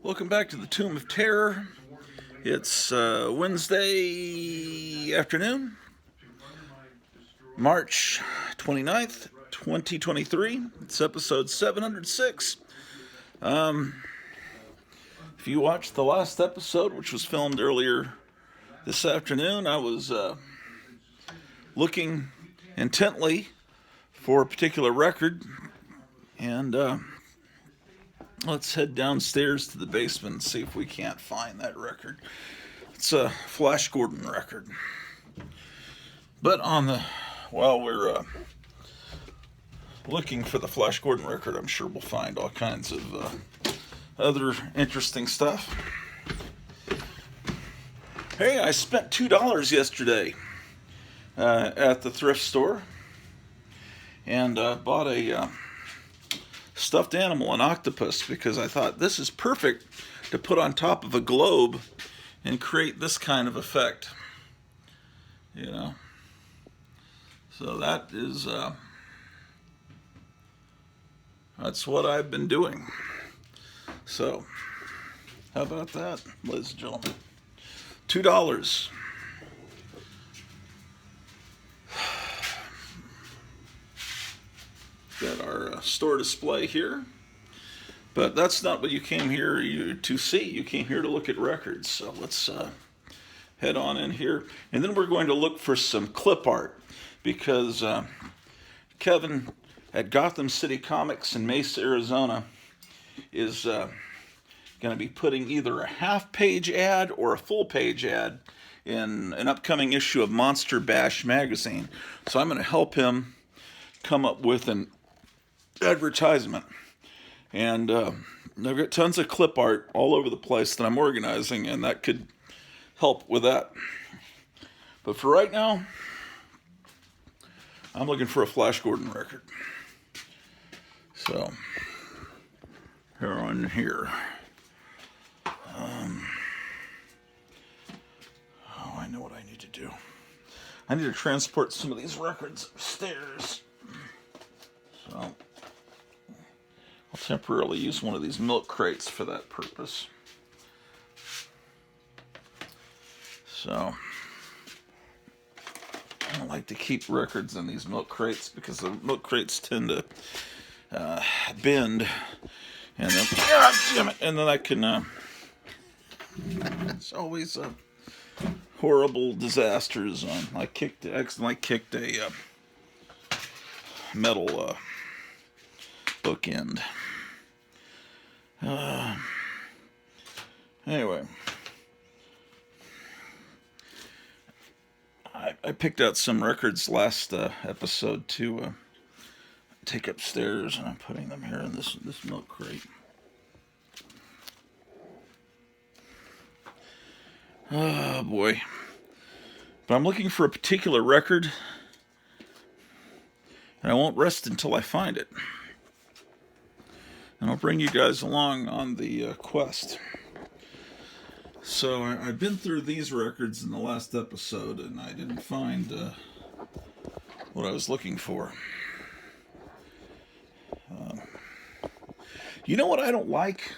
Welcome back to the Tomb of Terror. It's Wednesday afternoon, March 29th, 2023. It's episode 706. If you watched the last episode, which was filmed earlier this afternoon, I was looking intently for a particular record, and let's head downstairs to the basement and see if we can't find that record. It's a Flash Gordon record. But while we're looking for the Flash Gordon record, I'm sure we'll find all kinds of other interesting stuff. Hey, I spent $2 yesterday at the thrift store and bought a stuffed animal, an octopus, because I thought this is perfect to put on top of a globe and create this kind of effect. So that's what I've been doing. So, how about that, ladies and gentlemen? $2. Got our store display here. But that's not what you came here to see. You came here to look at records. So let's head on in here. And then we're going to look for some clip art, because Kevin at Gotham City Comics in Mesa, Arizona, is going to be putting either a half-page ad or a full-page ad in an upcoming issue of Monster Bash magazine. So I'm going to help him come up with an advertisement. And I've got tons of clip art all over the place that I'm organizing, and that could help with that. But for right now, I'm looking for a Flash Gordon record. So, here on here. I know what I need to do. I need to transport some of these records upstairs. So, I'll temporarily use one of these milk crates for that purpose. So, I don't like to keep records in these milk crates because the milk crates tend to bend, and then, damn it, and then I can, it's always horrible disasters on. I accidentally kicked a metal bookend. Anyway, I picked out some records last episode to take upstairs, and I'm putting them here in this milk crate. Oh boy. But I'm looking for a particular record, and I won't rest until I find it. And I'll bring you guys along on the quest. So I've been through these records in the last episode, and I didn't find what I was looking for. You know what I don't like?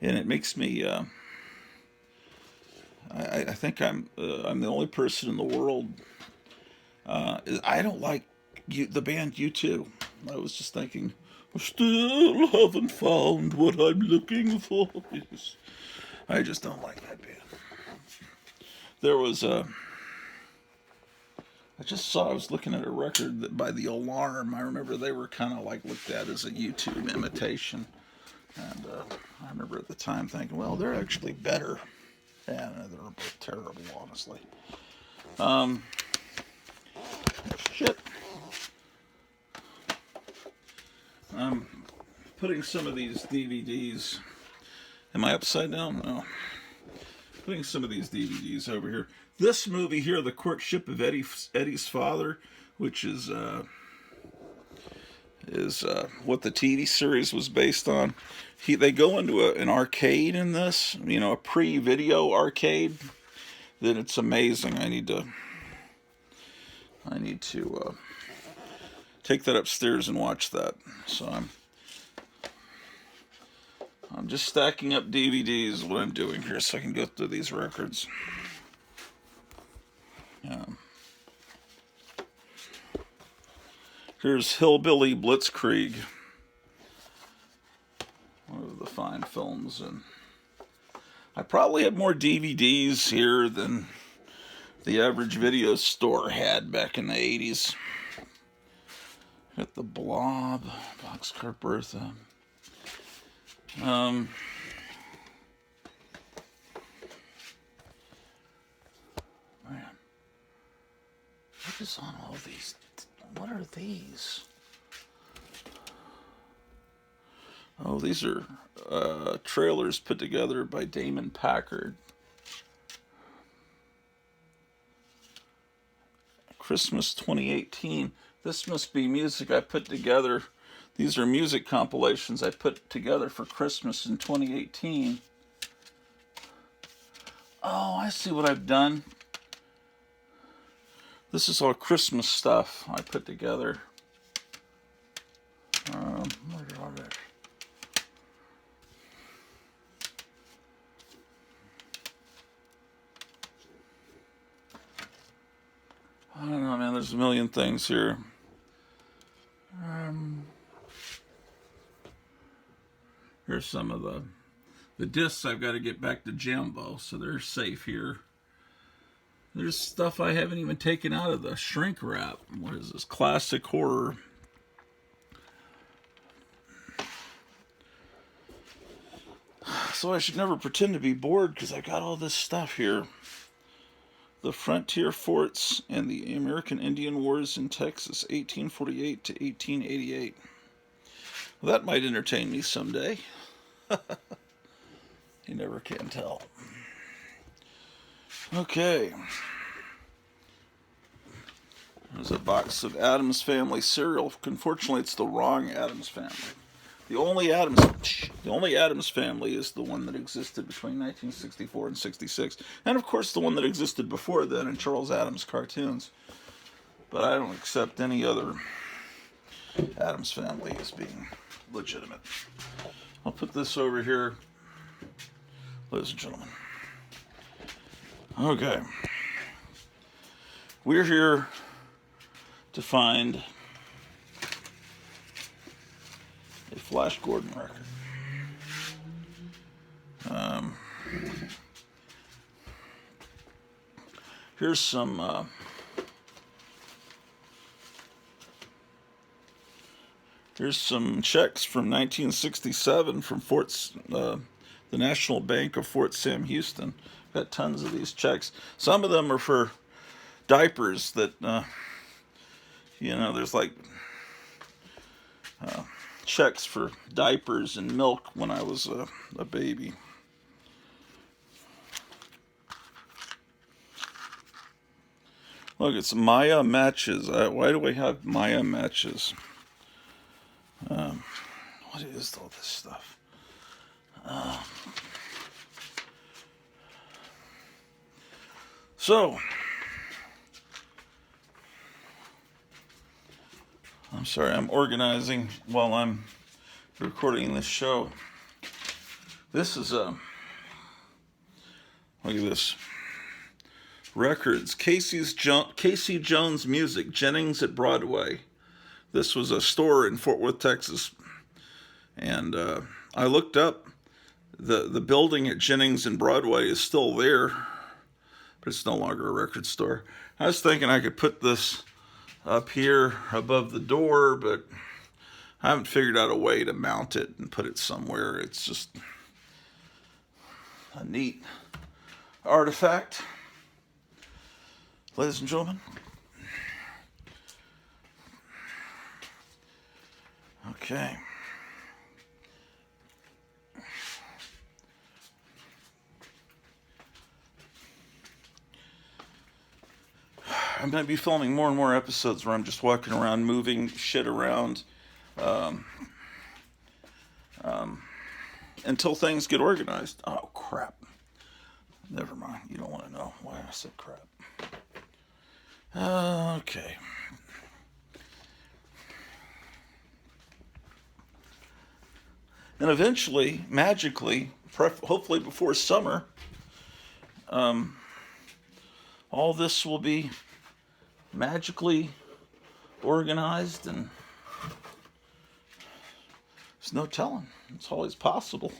And it makes me... I think I'm the only person in the world. I don't like the band U2. I was just thinking, I still haven't found what I'm looking for. I just don't like that band. There was I was looking at a record by The Alarm. I remember they were kind of like looked at as a YouTube imitation. And I remember at the time thinking, well, they're actually better. Yeah, they're both terrible, honestly. Shit. I'm putting some of these DVDs. Am I upside down? No. Putting some of these DVDs over here. This movie here, The Courtship of Eddie's Father, which is what the TV series was based on. They go into an arcade in this, a pre-video arcade. That it's amazing. I need to take that upstairs and watch that. So I'm I'm just stacking up DVDs, what I'm doing here, so I can go through these records. Here's Hillbilly Blitzkrieg, one of the fine films, and I probably have more DVDs here than the average video store had back in the 80s. Got The Blob, Boxcar Bertha. Man, what is on all these? What are these? Oh, these are trailers put together by Damon Packard. Christmas 2018. This must be music I put together. These are music compilations I put together for Christmas in 2018. Oh, I see what I've done. This is all Christmas stuff I put together. Where are they? I don't know, man. There's a million things here. Here's some of the discs I've got to get back to Jumbo, so they're safe here. There's stuff I haven't even taken out of the shrink wrap. What is this? Classic horror. So I should never pretend to be bored because I got all this stuff here. The Frontier Forts and the American Indian Wars in Texas, 1848 to 1888. Well, that might entertain me someday. You never can tell. Okay. There's a box of Addams Family cereal. Unfortunately, it's the wrong Addams Family. The only Addams Family is the one that existed between 1964 and 66. And, of course, the one that existed before then in Charles Addams cartoons. But I don't accept any other Addams Family as being legitimate. I'll put this over here, ladies and gentlemen. Okay. We're here to find a Flash Gordon record. Here's some checks from 1967 from the National Bank of Fort Sam Houston. Got tons of these checks. Some of them are for diapers that, there's like checks for diapers and milk when I was a baby. Look, it's Maya matches. Why do I have Maya matches? What is all this stuff? So, I'm sorry, I'm organizing while I'm recording this show. This is look at this. Records, Casey Jones Music, Jennings at Broadway. This was a store in Fort Worth, Texas. And I looked up, the building at Jennings and Broadway is still there, but it's no longer a record store. I was thinking I could put this up here above the door, but I haven't figured out a way to mount it and put it somewhere. It's just a neat artifact. Ladies and gentlemen. Okay. I'm going to be filming more and more episodes where I'm just walking around, moving shit around, until things get organized. Oh, crap. Never mind. You don't want to know why I said crap. Okay. And eventually, magically, hopefully before summer, all this will be magically organized, and there's no telling. It's always possible.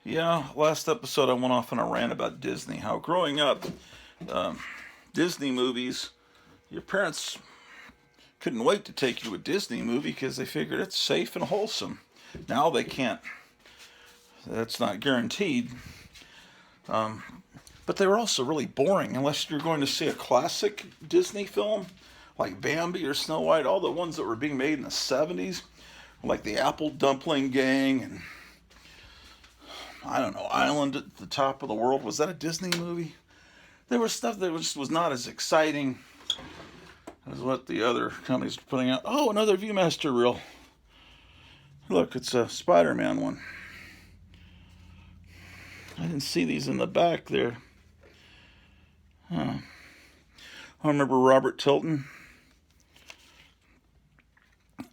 Yeah, last episode I went off on a rant about Disney. How growing up, Disney movies, your parents couldn't wait to take you to a Disney movie because they figured it's safe and wholesome. Now they can't. That's not guaranteed. But they were also really boring unless you're going to see a classic Disney film like Bambi or Snow White. All the ones that were being made in the 70s, like the Apple Dumpling Gang and I don't know, Island at the Top of the World. Was that a Disney movie? There was stuff that was not as exciting as what the other companies were putting out. Oh, another Viewmaster reel. Look, it's a Spider-Man one. I didn't see these in the back there. Huh. I remember Robert Tilton.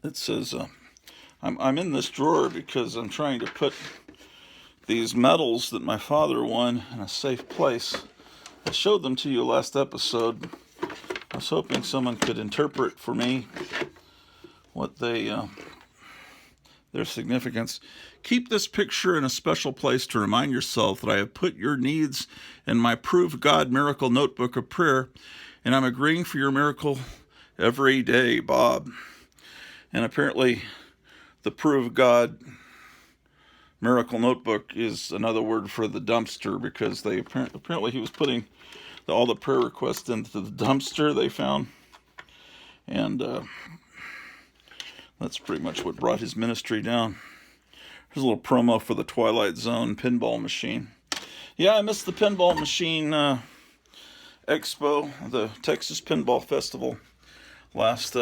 It says, I'm in this drawer because I'm trying to put these medals that my father won in a safe place. I showed them to you last episode. I was hoping someone could interpret for me what their significance. Keep this picture in a special place to remind yourself that I have put your needs in my Prove God Miracle Notebook of Prayer, and I'm agreeing for your miracle every day, Bob. And apparently the Prove God Miracle Notebook is another word for the dumpster, because they apparently he was putting all the prayer requests into the dumpster they found, and that's pretty much what brought his ministry down. Here's a little promo for the Twilight Zone pinball machine. Yeah, I missed the pinball machine expo, the Texas Pinball Festival last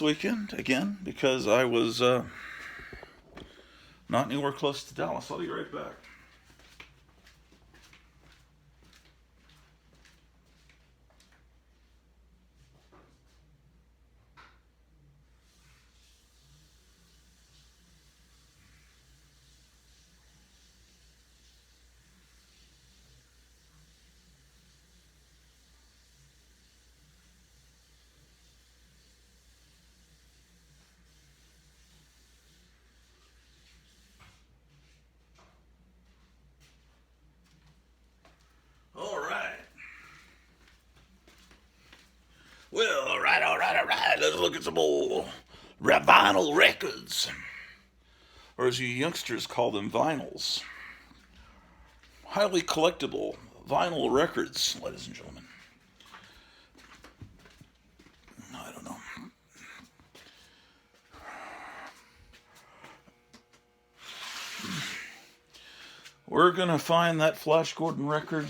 weekend again, because I was not anywhere close to Dallas. I'll be right back. All right. Well, all right. Let's look at some old vinyl records, or as you youngsters call them, vinyls. Highly collectible vinyl records, ladies and gentlemen. I don't know. We're going to find that Flash Gordon record.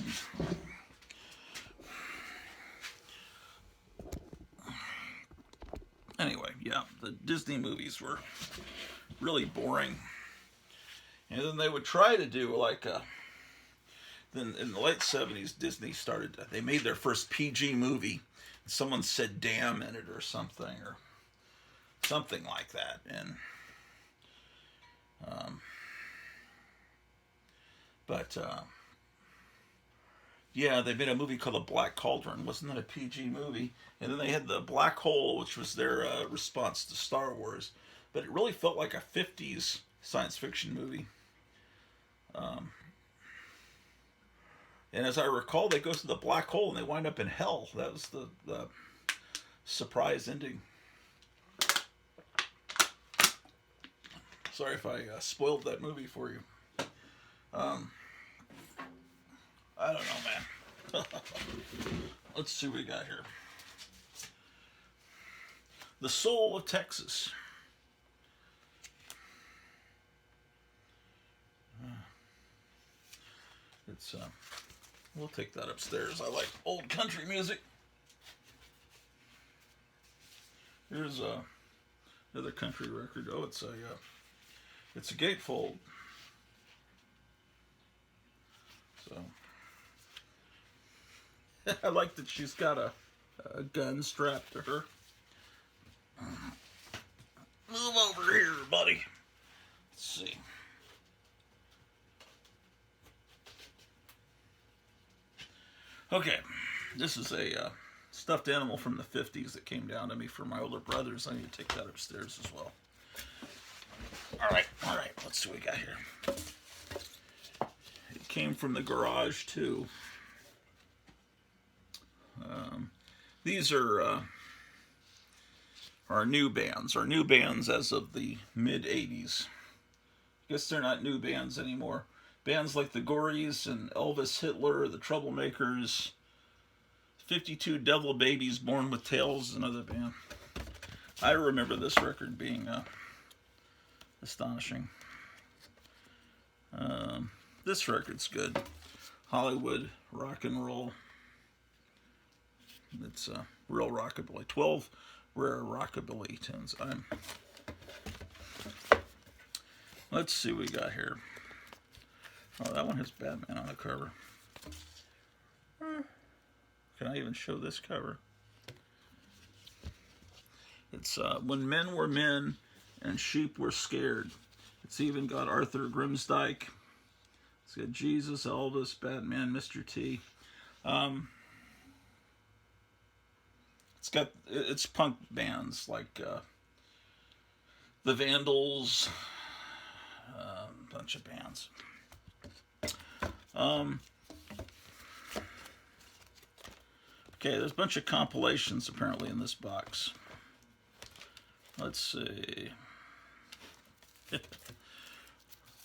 Anyway, yeah, the Disney movies were really boring. And then they would try to do then in the late 70s, Disney they made their first PG movie. Someone said damn in it or something like that. And, yeah, they made a movie called The Black Cauldron. Wasn't that a PG movie? And then they had The Black Hole, which was their response to Star Wars. But it really felt like a 50s science fiction movie. And as I recall, they go to the black hole and they wind up in hell. That was the surprise ending. Sorry if I spoiled that movie for you. I don't know, man. Let's see what we got here. The Soul of Texas. It's we'll take that upstairs. I like old country music. Here's another country record. Oh, it's a gatefold. So I like that she's got a gun strapped to her. Move over here, buddy. Let's see. Okay, this is a stuffed animal from the 50s that came down to me from my older brothers. I need to take that upstairs as well. All right, let's see what we got here. It came from the garage, too. These are our new bands. Our new bands as of the mid-'80s. I guess they're not new bands anymore. Bands like the Gories and Elvis Hitler, the Troublemakers, 52 Devil Babies Born with Tails is another band. I remember this record being astonishing. This record's good. Hollywood rock and roll. It's real rockabilly. 12 rare rockabilly tunes. Let's see what we got here. Oh, that one has Batman on the cover. Can I even show this cover? It's When Men Were Men and Sheep Were Scared. It's even got Arthur Grimsdyke. It's got Jesus, Elvis, Batman, Mr. T. It's punk bands like the Vandals, a bunch of bands. Okay, there's a bunch of compilations apparently in this box. Let's see.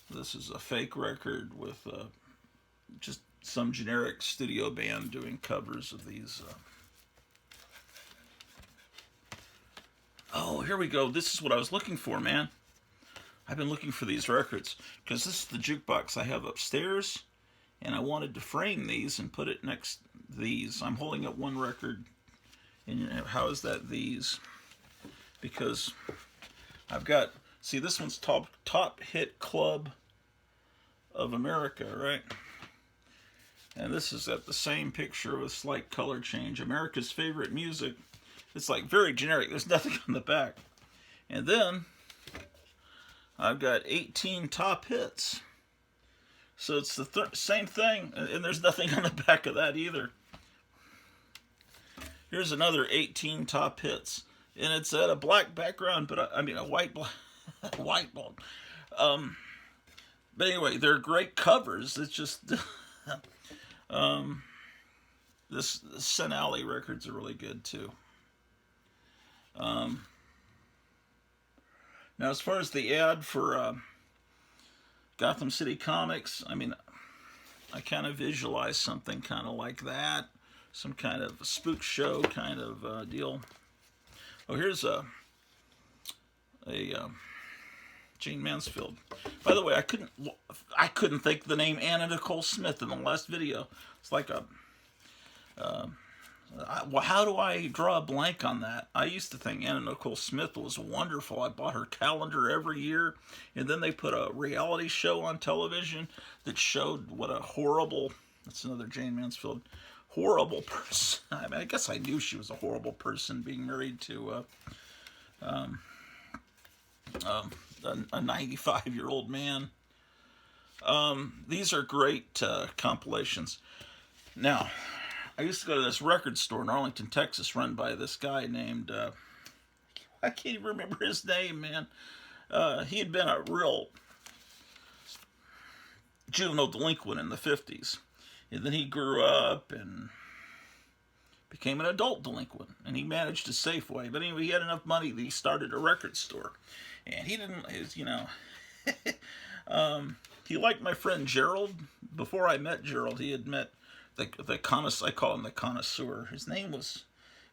This is a fake record with just some generic studio band doing covers of these. Oh, here we go. This is what I was looking for, man. I've been looking for these records because this is the jukebox I have upstairs, and I wanted to frame these and put it next to these. I'm holding up one record, and how is that these? Because I've got, see, this one's top hit club of America, right? And this has got the same picture with slight color change. America's favorite music. It's like very generic. There's nothing on the back. And then I've got 18 top hits. So it's the same thing, and there's nothing on the back of that either. Here's another 18 top hits, and it's at a black background, but I mean a white white bulb. But anyway, they're great covers. It's just this Sin Alley records are really good too. Now, as far as the ad for Gotham City Comics, I mean, I kind of visualize something kind of like that, some kind of a spook show kind of deal. Oh, here's a Jane Mansfield. By the way, I couldn't think of the name Anna Nicole Smith in the last video. It's like a how do I draw a blank on that? I used to think Anna Nicole Smith was wonderful. I bought her calendar every year, and then they put a reality show on television that showed what a horrible, that's another Jane Mansfield, horrible person. I mean, I guess I knew she was a horrible person being married to a 95-year-old man. These are great compilations. Now, I used to go to this record store in Arlington, Texas, run by this guy named, I can't even remember his name, man. He had been a real juvenile delinquent in the 50s. And then he grew up and became an adult delinquent. And he managed a Safeway. But anyway, he had enough money that he started a record store. And he didn't, he liked my friend Gerald. Before I met Gerald, he had met the connoisseur, I call him the connoisseur. His name was,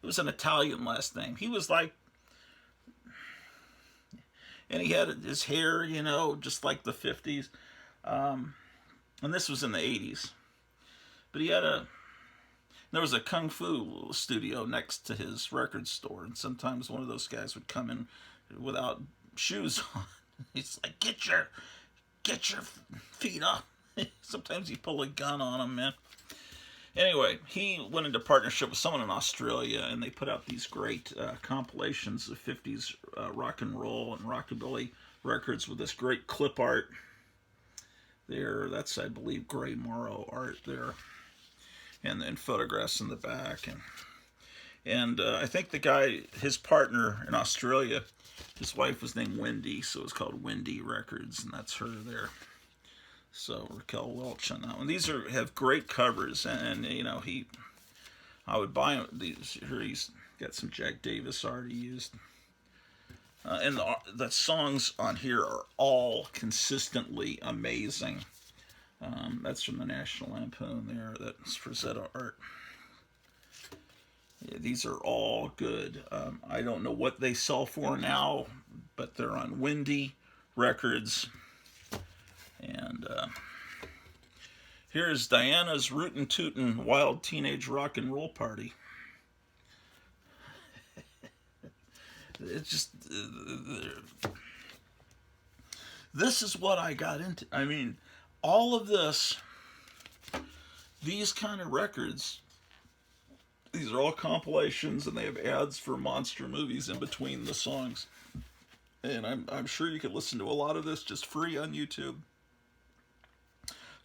it was an Italian last name. He was like, and he had his hair, just like the 50s. And this was in the 80s. But he had there was a kung fu studio next to his record store. And sometimes one of those guys would come in without shoes on. He's like, get your feet up. Sometimes you pull a gun on them, man. Anyway, he went into partnership with someone in Australia, and they put out these great compilations of 50s rock and roll and rockabilly records with this great clip art there. That's, I believe, Gray Morrow art there, and then photographs in the back. And I think the guy, his partner in Australia, his wife was named Wendy, so it's called Wendy Records, and that's her there. So Raquel Welch on that one. These have great covers, and you know, I would buy these. Here he's got some Jack Davis art he used, and the songs on here are all consistently amazing. That's from the National Lampoon there. That's Frazetta art. Yeah, these are all good. I don't know what they sell for now, but they're on Wendy Records. And here's Diana's Rootin' Tootin' Wild Teenage Rock and Roll Party. It's just... this is what I got into. I mean, all of this, these kind of records, these are all compilations, and they have ads for monster movies in between the songs. And I'm sure you could listen to a lot of this just free on YouTube.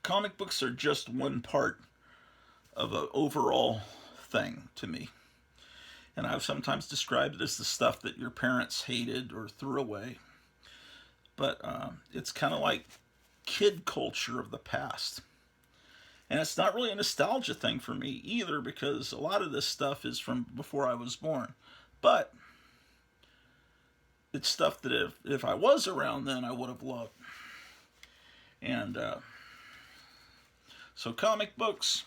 Comic books are just one part of an overall thing to me. And I've sometimes described it as the stuff that your parents hated or threw away. But it's kind of like kid culture of the past. And it's not really a nostalgia thing for me either, because a lot of this stuff is from before I was born. But it's stuff that if I was around then, I would have loved. And so comic books,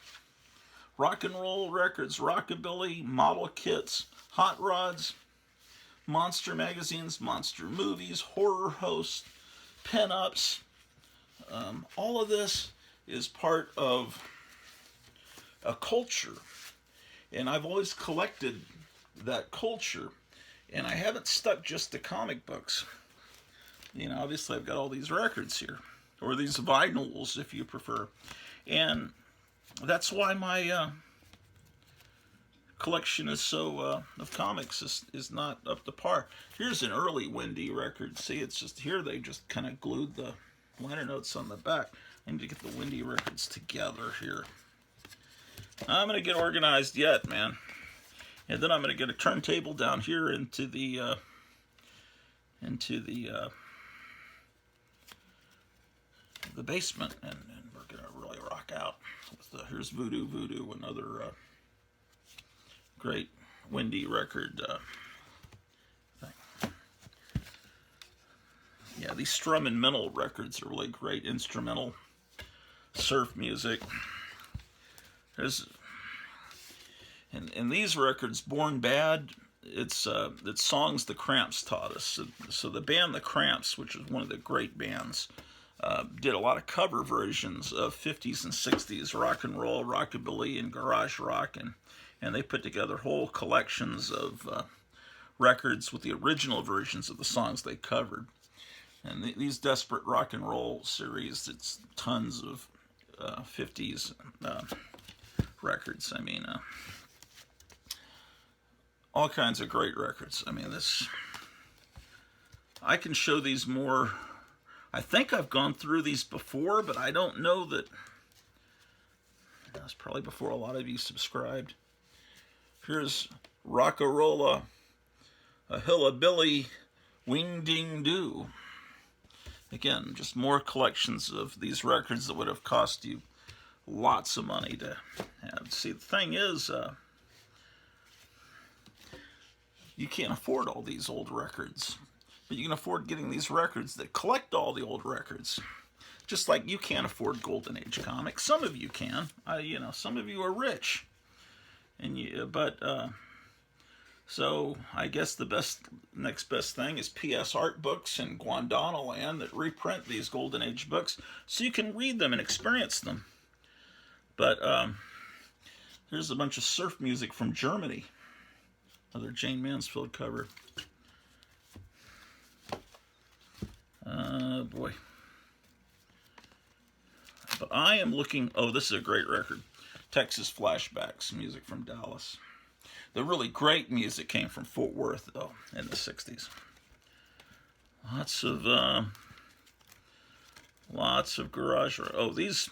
rock and roll records, rockabilly, model kits, hot rods, monster magazines, monster movies, horror hosts, pin-ups, all of this is part of a culture. And I've always collected that culture. And I haven't stuck just to comic books. You know, obviously I've got all these records here, or these vinyls if you prefer. And that's why my collection is so of comics is not up to par. Here's an early Wendy record. See, it's just here they just kind of glued the liner notes on the back. I need to get the Wendy records together here. I'm going to get organized yet, man. And then I'm going to get a turntable down here into the basement, and we're going to really rock out. Here's Voodoo Voodoo, another great Wendy record thing. Yeah, these Strum and Mental records are really great instrumental surf music. There's and these records, Born Bad, it's songs the Cramps taught us. So the band The Cramps, which is one of the great bands, did a lot of cover versions of 50s and 60s rock and roll, rockabilly, and garage rock, and they put together whole collections of records with the original versions of the songs they covered. And these Desperate Rock and Roll series, it's tons of 50s records. I mean, all kinds of great records. I mean, I can show these more. I think I've gone through these before, but I don't know that. That's probably before a lot of you subscribed. Here's Rockarola, a Hillabilly, Wing Ding Doo. Again, just more collections of these records that would have cost you lots of money to have. See, the thing is, you can't afford all these old records, but you can afford getting these records that collect all the old records. Just like you can't afford Golden Age comics. Some of you can. Some of you are rich, so I guess the next best thing is PS Art Books and Guandanaland that reprint these Golden Age books so you can read them and experience them. But here's a bunch of surf music from Germany. Another Jane Mansfield cover. Boy. But I am looking, oh, this is a great record. Texas Flashbacks, music from Dallas. The really great music came from Fort Worth, though, in the 60s. Lots of garage. Oh, these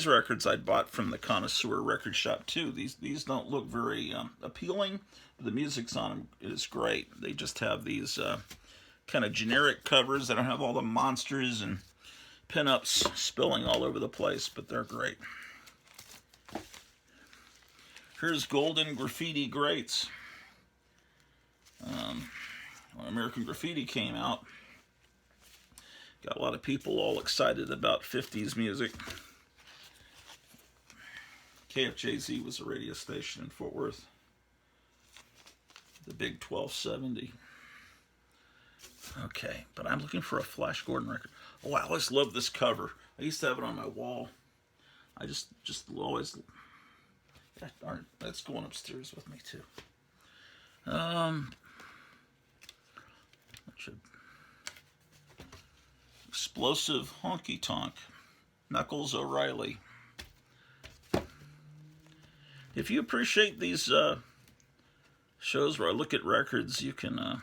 records I bought from the Connoisseur Record Shop too. These don't look very appealing. The music's on them is great. They just have these kind of generic covers. They don't have all the monsters and pinups spilling all over the place, but they're great. Here's Golden Graffiti Greats. When American Graffiti came out, got a lot of people all excited about 50s music. KFJZ was a radio station in Fort Worth. The big 1270. Okay, but I'm looking for a Flash Gordon record. Oh, I always loved this cover. I used to have it on my wall. I just always... Darn it, that's going upstairs with me too. Explosive Honky Tonk. Knuckles O'Reilly. If you appreciate these shows where I look at records, you can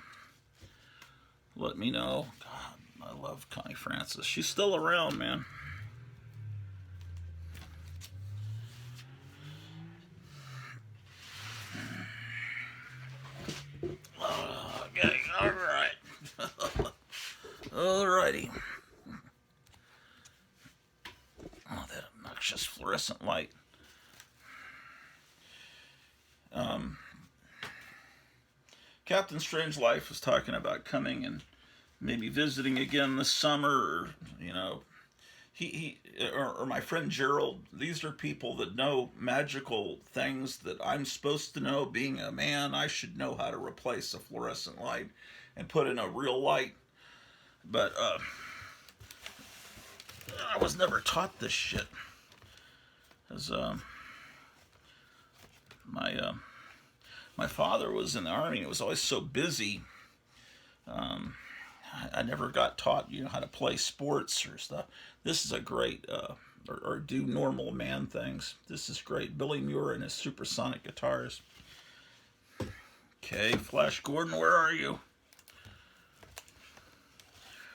let me know. God, I love Connie Francis. She's still around, man. Okay, all right. Alrighty. Oh, that obnoxious fluorescent light. Captain Strangelove was talking about coming and maybe visiting again this summer, or, you know, or my friend Gerald. These are people that know magical things that I'm supposed to know. Being a man, I should know how to replace a fluorescent light and put in a real light. But I was never taught this shit. As my father was in the Army. He was always so busy. I never got taught, you know, how to play sports or stuff. This is a great, or do normal man things. This is great. Billy Muir and his supersonic guitars. Okay, Flash Gordon, where are you?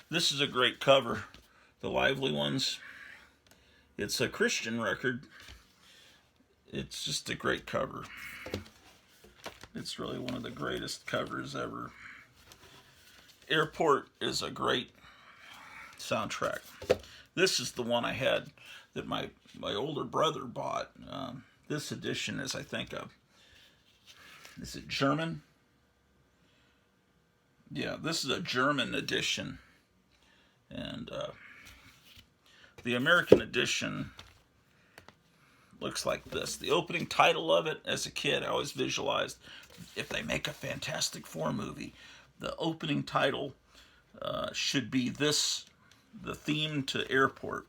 This is a great cover. The Lively Ones. It's a Christian record. It's just a great cover. It's really one of the greatest covers ever. Airport is a great soundtrack. This is the one I had that my older brother bought. This edition is, I think, is it German? Yeah, this is a German edition. And the American edition looks like this. The opening title of it, as a kid, I always visualized, if they make a Fantastic Four movie, the opening title should be this, the theme to Airport.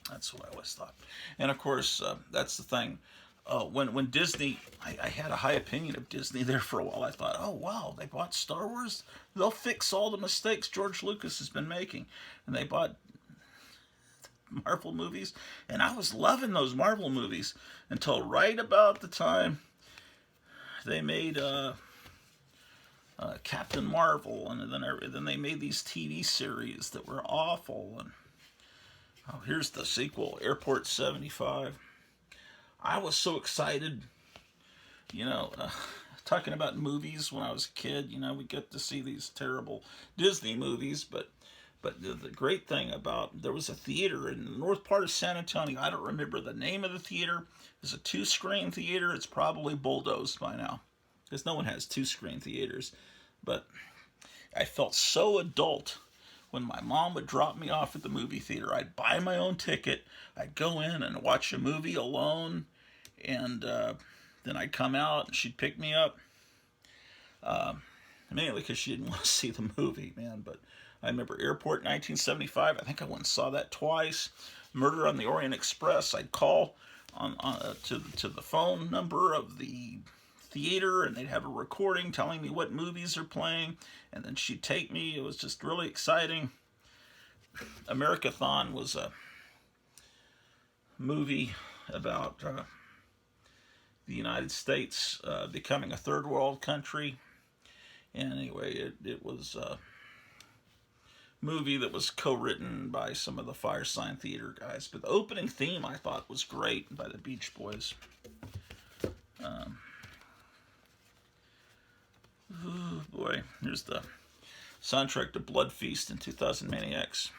That's what I always thought. And of course, that's the thing. When Disney, I had a high opinion of Disney there for a while. I thought, oh wow, they bought Star Wars? They'll fix all the mistakes George Lucas has been making. And they bought Marvel movies, and I was loving those Marvel movies until right about the time they made Captain Marvel, and then they made these TV series that were awful. And oh, here's the sequel, Airport 75. I was so excited, you know, talking about movies when I was a kid. You know, we get to see these terrible Disney movies, but the great thing about, there was a theater in the north part of San Antonio. I don't remember the name of the theater. It's a 2-screen theater. It's probably bulldozed by now, because no one has 2-screen theaters. But I felt so adult when my mom would drop me off at the movie theater. I'd buy my own ticket. I'd go in and watch a movie alone, and then I'd come out and she'd pick me up. Mainly because she didn't want to see the movie, man. But I remember Airport 1975. I think I went and saw that twice. Murder on the Orient Express. I'd call to the phone number of the theater, and they'd have a recording telling me what movies are playing, and then she'd take me. It was just really exciting. Americathon was movie about the United States becoming a third world country. And anyway, it was a movie that was co-written by some of the Firesign Theater guys. But the opening theme I thought was great by the Beach Boys. Oh boy, here's the soundtrack to Blood Feast and 2000 Maniacs.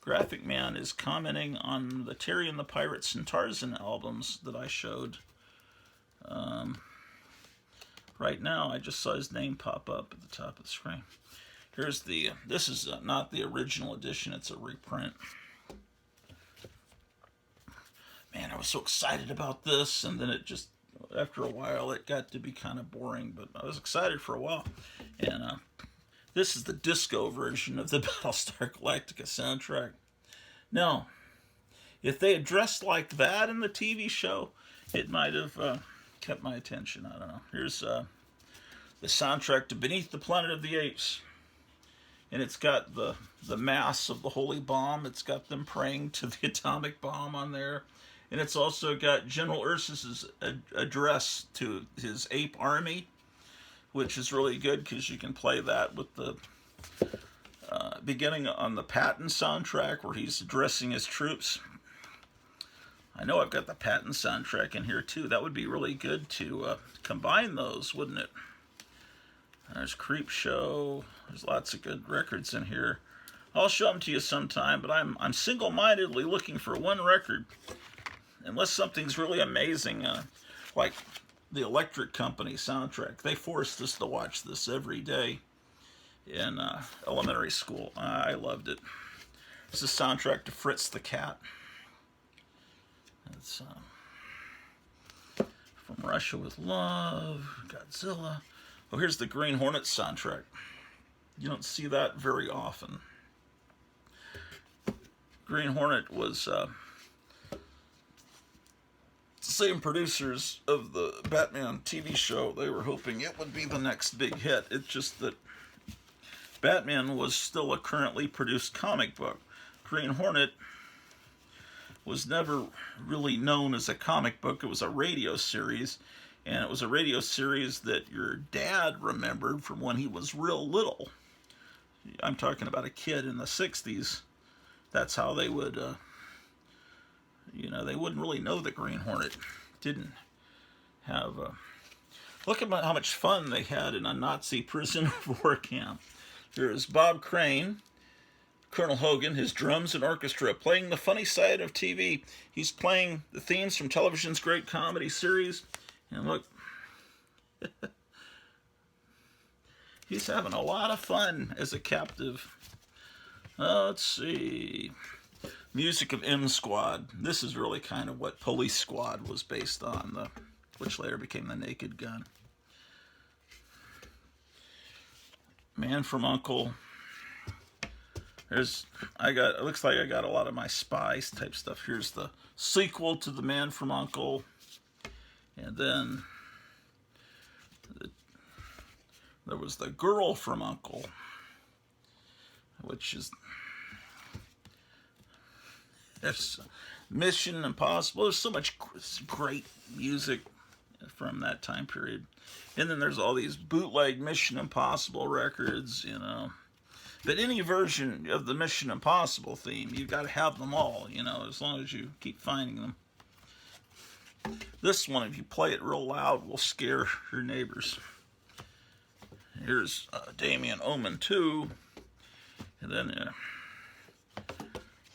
Graphic Man is commenting on the Terry and the Pirates and Tarzan albums that I showed. Right now, I just saw his name pop up at the top of the screen. Here's the, this is not the original edition, it's a reprint. Man, I was so excited about this, and then it just, after a while, it got to be kind of boring, but I was excited for a while. And this is the disco version of the Battlestar Galactica soundtrack. Now, if they had dressed like that in the TV show, it might have kept my attention. I don't know. Here's the soundtrack to Beneath the Planet of the Apes. And it's got the mass of the holy bomb. It's got them praying to the atomic bomb on there. And it's also got General Ursus's address to his ape army, which is really good because you can play that with the beginning on the Patton soundtrack where he's addressing his troops. I know I've got the Patton soundtrack in here too. That would be really good to combine those, wouldn't it? There's Creep Show. There's lots of good records in here. I'll show them to you sometime, but I'm single-mindedly looking for one record. Unless something's really amazing, like the Electric Company soundtrack. They forced us to watch this every day in elementary school. I loved it. It's the soundtrack to Fritz the Cat. It's From Russia with Love, Godzilla. Oh, here's the Green Hornet soundtrack. You don't see that very often. Green Hornet was the same producers of the Batman TV show. They were hoping it would be the next big hit. It's just that Batman was still a currently produced comic book. Green Hornet was never really known as a comic book. It was a radio series. And it was a radio series that your dad remembered from when he was real little. I'm talking about a kid in the 60s. That's how they would, they wouldn't really know the Green Hornet. Didn't have, look at how much fun they had in a Nazi prison war camp. Here's Bob Crane, Colonel Hogan, his drums and orchestra, playing the funny side of TV. He's playing the themes from television's great comedy series. And look, he's having a lot of fun as a captive. Let's see. Music of M Squad. This is really kind of what Police Squad was based on, which later became the Naked Gun. Man from U.N.C.L.E. It looks like I got a lot of my Spies type stuff. Here's the sequel to the Man from U.N.C.L.E. And then there was the Girl from U.N.C.L.E., which is Mission Impossible. There's so much great music from that time period. And then there's all these bootleg Mission Impossible records, But any version of the Mission Impossible theme, you've got to have them all, as long as you keep finding them. This one, if you play it real loud, will scare your neighbors. Here's Damien Omen 2. And then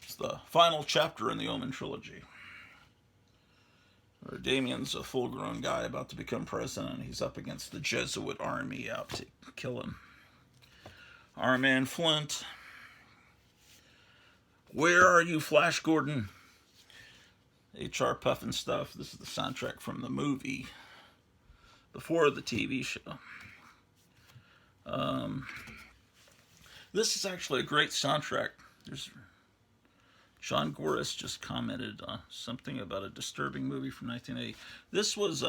it's the final chapter in the Omen trilogy. Where Damien's a full-grown guy about to become president. He's up against the Jesuit army out to kill him. Our man Flint. Where are you, Flash Gordon? H.R. Puffin stuff. This is the soundtrack from the movie before the TV show. This is actually a great soundtrack. There's John Goris just commented on something about a disturbing movie from 1980. This was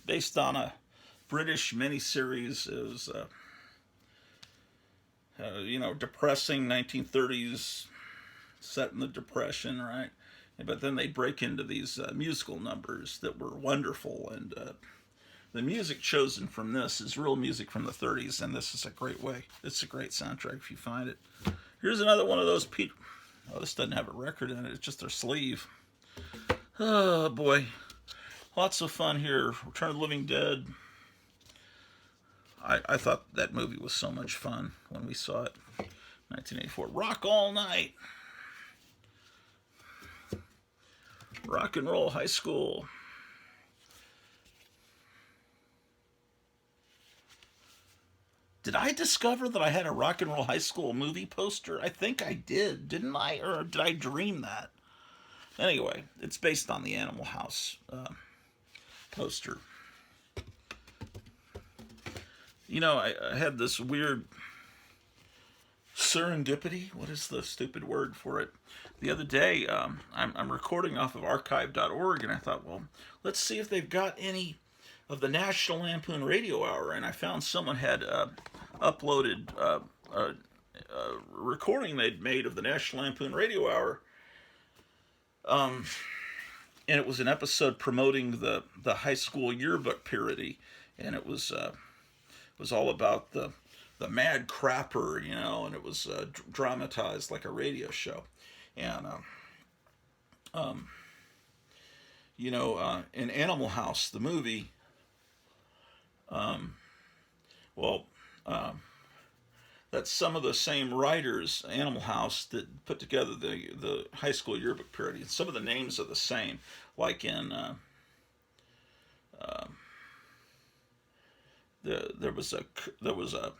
based on a British miniseries. It was, depressing 1930s, set in the Depression, right? But then they break into these musical numbers that were wonderful, and the music chosen from this is real music from the 30s, and this is a great way. It's a great soundtrack if you find it. Here's another one of those Oh, this doesn't have a record in it. It's just their sleeve. Oh, boy. Lots of fun here. Return of the Living Dead. I thought that movie was so much fun when we saw it. 1984. Rock All Night. Rock and Roll High School. Did I discover that I had a Rock and Roll High School movie poster? I think I did, didn't I? Or did I dream that? Anyway, it's based on the Animal House poster. You know, I had this weird serendipity. What is the stupid word for it? The other day, I'm recording off of archive.org, and I thought, well, let's see if they've got any of the National Lampoon Radio Hour, and I found someone had uploaded a recording they'd made of the National Lampoon Radio Hour, and it was an episode promoting the high school yearbook parody, and it was all about the mad crapper, you know, and it was dramatized like a radio show, and you know, in Animal House, the movie. That's some of the same writers, Animal House, that put together the high school yearbook parody. And some of the names are the same, like in there was a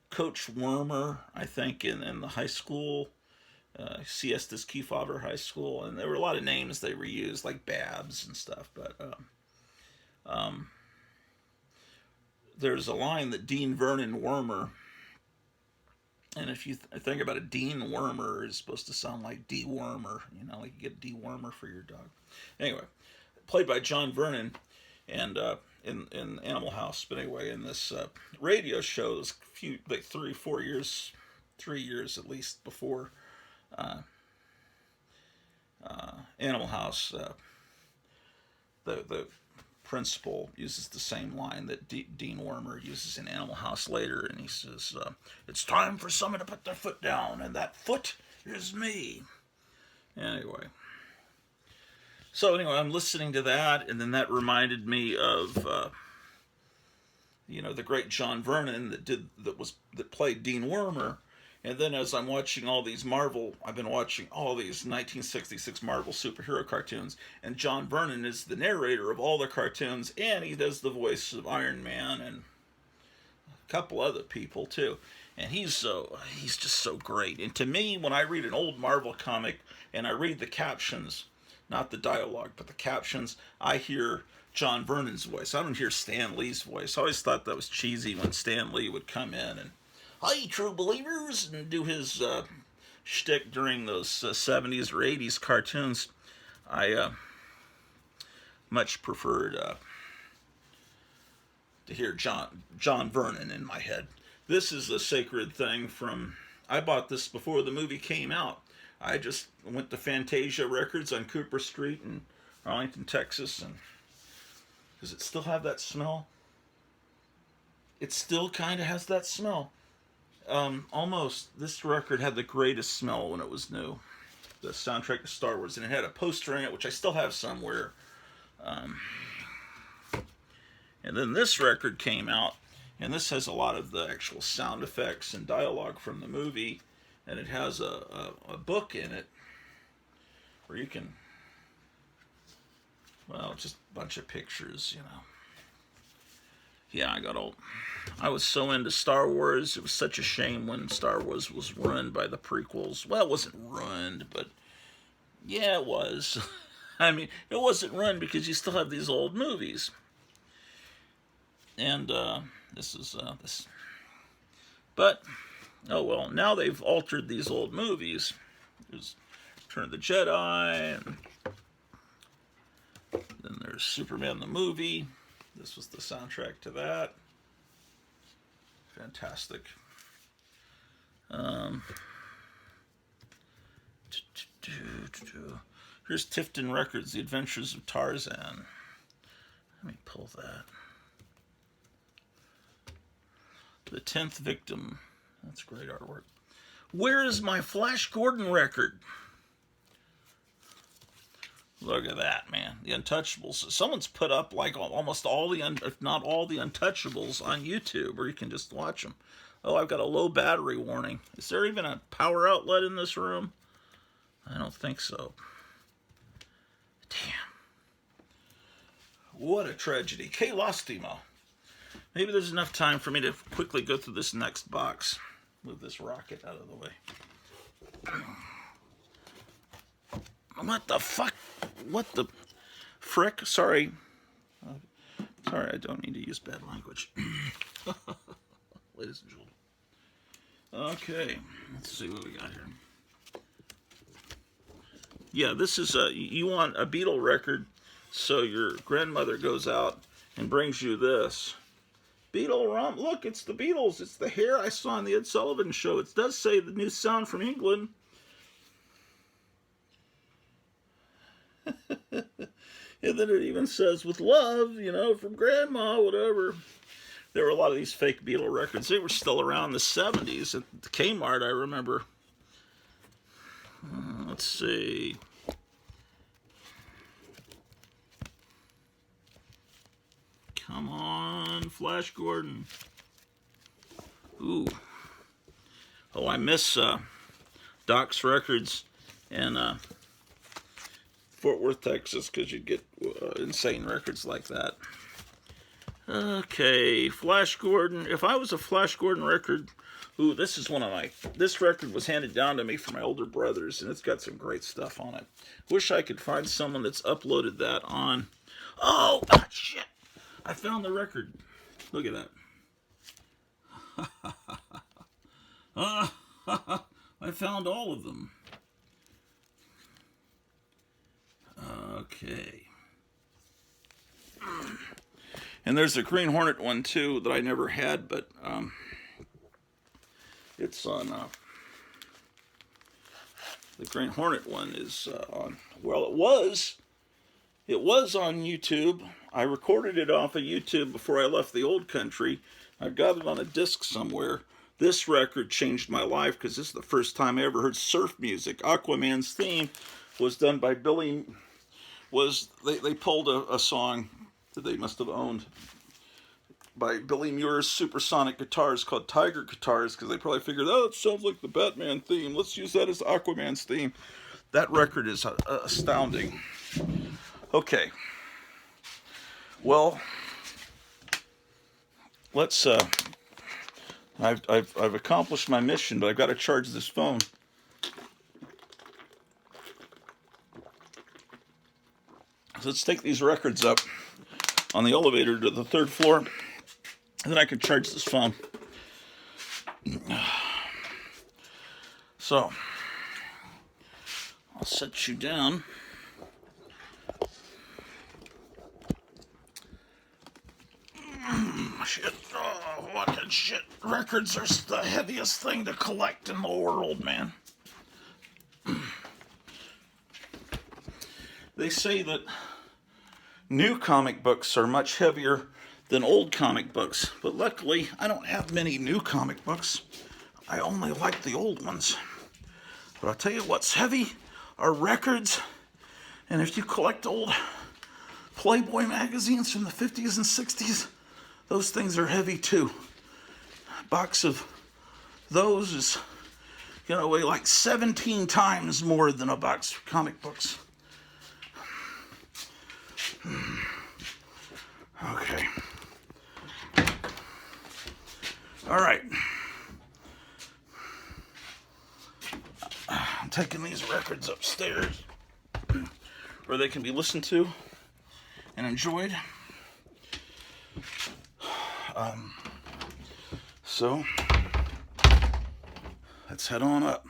Coach Wormer, I think, in the high school. Siestas Kefauver High School, and there were a lot of names they reused, like Babs and stuff. But there's a line that Dean Vernon Wormer, and if you think about it, Dean Wormer is supposed to sound like dewormer, you know, like you get dewormer for your dog. Anyway, played by John Vernon, and in Animal House. But anyway, in this radio show, this few like 3 years at least before Animal House, the principal uses the same line that Dean Wormer uses in Animal House later, and he says, "It's time for someone to put their foot down, and that foot is me." Anyway, I'm listening to that, and then that reminded me of you know, the great John Vernon that played Dean Wormer. And then as I'm watching all these I've been watching all these 1966 Marvel superhero cartoons, and John Vernon is the narrator of all the cartoons, and he does the voice of Iron Man and a couple other people too. And he's just so great. And to me, when I read an old Marvel comic and I read the captions, not the dialogue, but the captions, I hear John Vernon's voice. I don't hear Stan Lee's voice. I always thought that was cheesy when Stan Lee would come in and, "Hi, true believers," and do his shtick during those 70s or 80s cartoons. I much preferred to hear John Vernon in my head. This is a sacred thing I bought this before the movie came out. I just went to Fantasia Records on Cooper Street in Arlington, Texas, and does it still have that smell? It still kind of has that smell. Almost. This record had the greatest smell when it was new. The soundtrack to Star Wars, and it had a poster in it, which I still have somewhere. And then this record came out, and this has a lot of the actual sound effects and dialogue from the movie, and it has a book in it where you can, well, just a bunch of pictures, you know. Yeah, I was so into Star Wars. It was such a shame when Star Wars was ruined by the prequels. Well, it wasn't ruined, but yeah, it was. I mean, it wasn't ruined because you still have these old movies. And this is this. But, oh well, now they've altered these old movies. There's Return of the Jedi, and then there's Superman the movie. This was the soundtrack to that. Fantastic. Here's Tifton Records, The Adventures of Tarzan. Let me pull that. The 10th Victim. That's great artwork. Where is my Flash Gordon record? Look at that, man. The Untouchables. Someone's put up like almost all the, if not all the Untouchables on YouTube, or you can just watch them. Oh, I've got a low battery warning. Is there even a power outlet in this room? I don't think so. Damn. What a tragedy. Que lastimo. Maybe there's enough time for me to quickly go through this next box. Move this rocket out of the way. What the fuck? What the frick? Sorry. Sorry, I don't mean to use bad language. Ladies and gentlemen. Okay, let's see what we got here. Yeah, this is you want a Beatle record, so your grandmother goes out and brings you this. Beatle Rum. Look, it's the Beatles. It's the hair I saw on the Ed Sullivan Show. It does say the new sound from England. And then it even says, with love, you know, from Grandma, whatever. There were a lot of these fake Beatle records. They were still around in the 70s at the Kmart, I remember. Let's see. Come on, Flash Gordon. Ooh. Oh, I miss Doc's Records in Fort Worth, Texas, because you'd get insane records like that. Okay, Flash Gordon. If I was a Flash Gordon record, ooh, this is one of my, this record was handed down to me from my older brothers, and it's got some great stuff on it. Wish I could find someone that's uploaded that on. Oh, shit. I found the record. Look at that. I found all of them. Okay. And there's a Green Hornet one, too, that I never had, but it's on... the Green Hornet one is on... Well, it was on YouTube. I recorded it off of YouTube before I left the old country. I've got it on a disc somewhere. This record changed my life because this is the first time I ever heard surf music. Aquaman's theme was done by Billy... They pulled a song that they must have owned by Billy Muir's Supersonic Guitars called Tiger Guitars, because they probably figured, oh, it sounds like the Batman theme. Let's use that as Aquaman's theme. That record is astounding. Okay. Well, let's. I've accomplished my mission, but I've got to charge this phone. So let's take these records up on the elevator to the 3rd floor, and then I can charge this phone. So, I'll set you down. Shit. Oh, fucking shit. Records are the heaviest thing to collect in the world, man. They say that new comic books are much heavier than old comic books, but luckily I don't have many new comic books. I only like the old ones. But I'll tell you what's heavy are records, and if you collect old Playboy magazines from the 50s and 60s, those things are heavy too. A box of those is gonna weigh like 17 times more than a box of comic books. Okay. All right. I'm taking these records upstairs where they can be listened to and enjoyed. So let's head on up.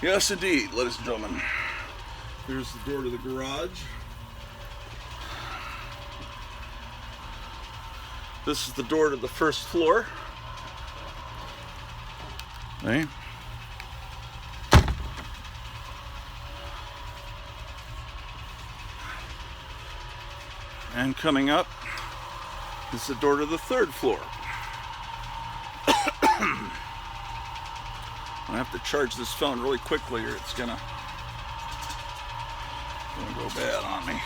Yes, indeed, ladies and gentlemen. Here's the door to the garage. This is the door to the first floor. Right? And coming up is the door to the third floor. I have to charge this phone really quickly or it's gonna go bad on me.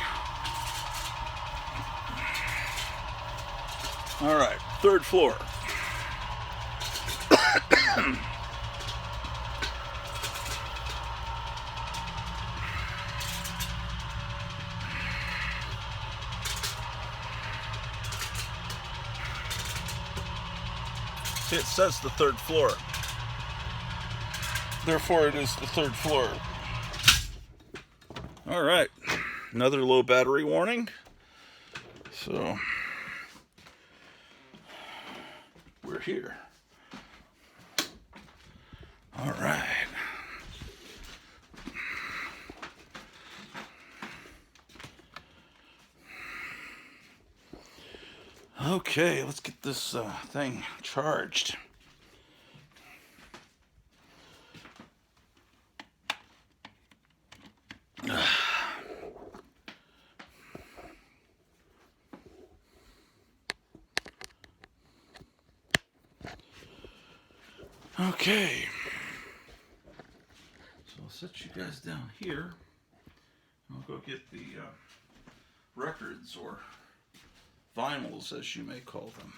All right, third floor. See, it says the third floor. Therefore, it is the third floor. All right, another low battery warning. So, we're here. All right. Okay, let's get this thing charged. Okay. So I'll set you guys down here. I'll go get the records, or vinyls as you may call them.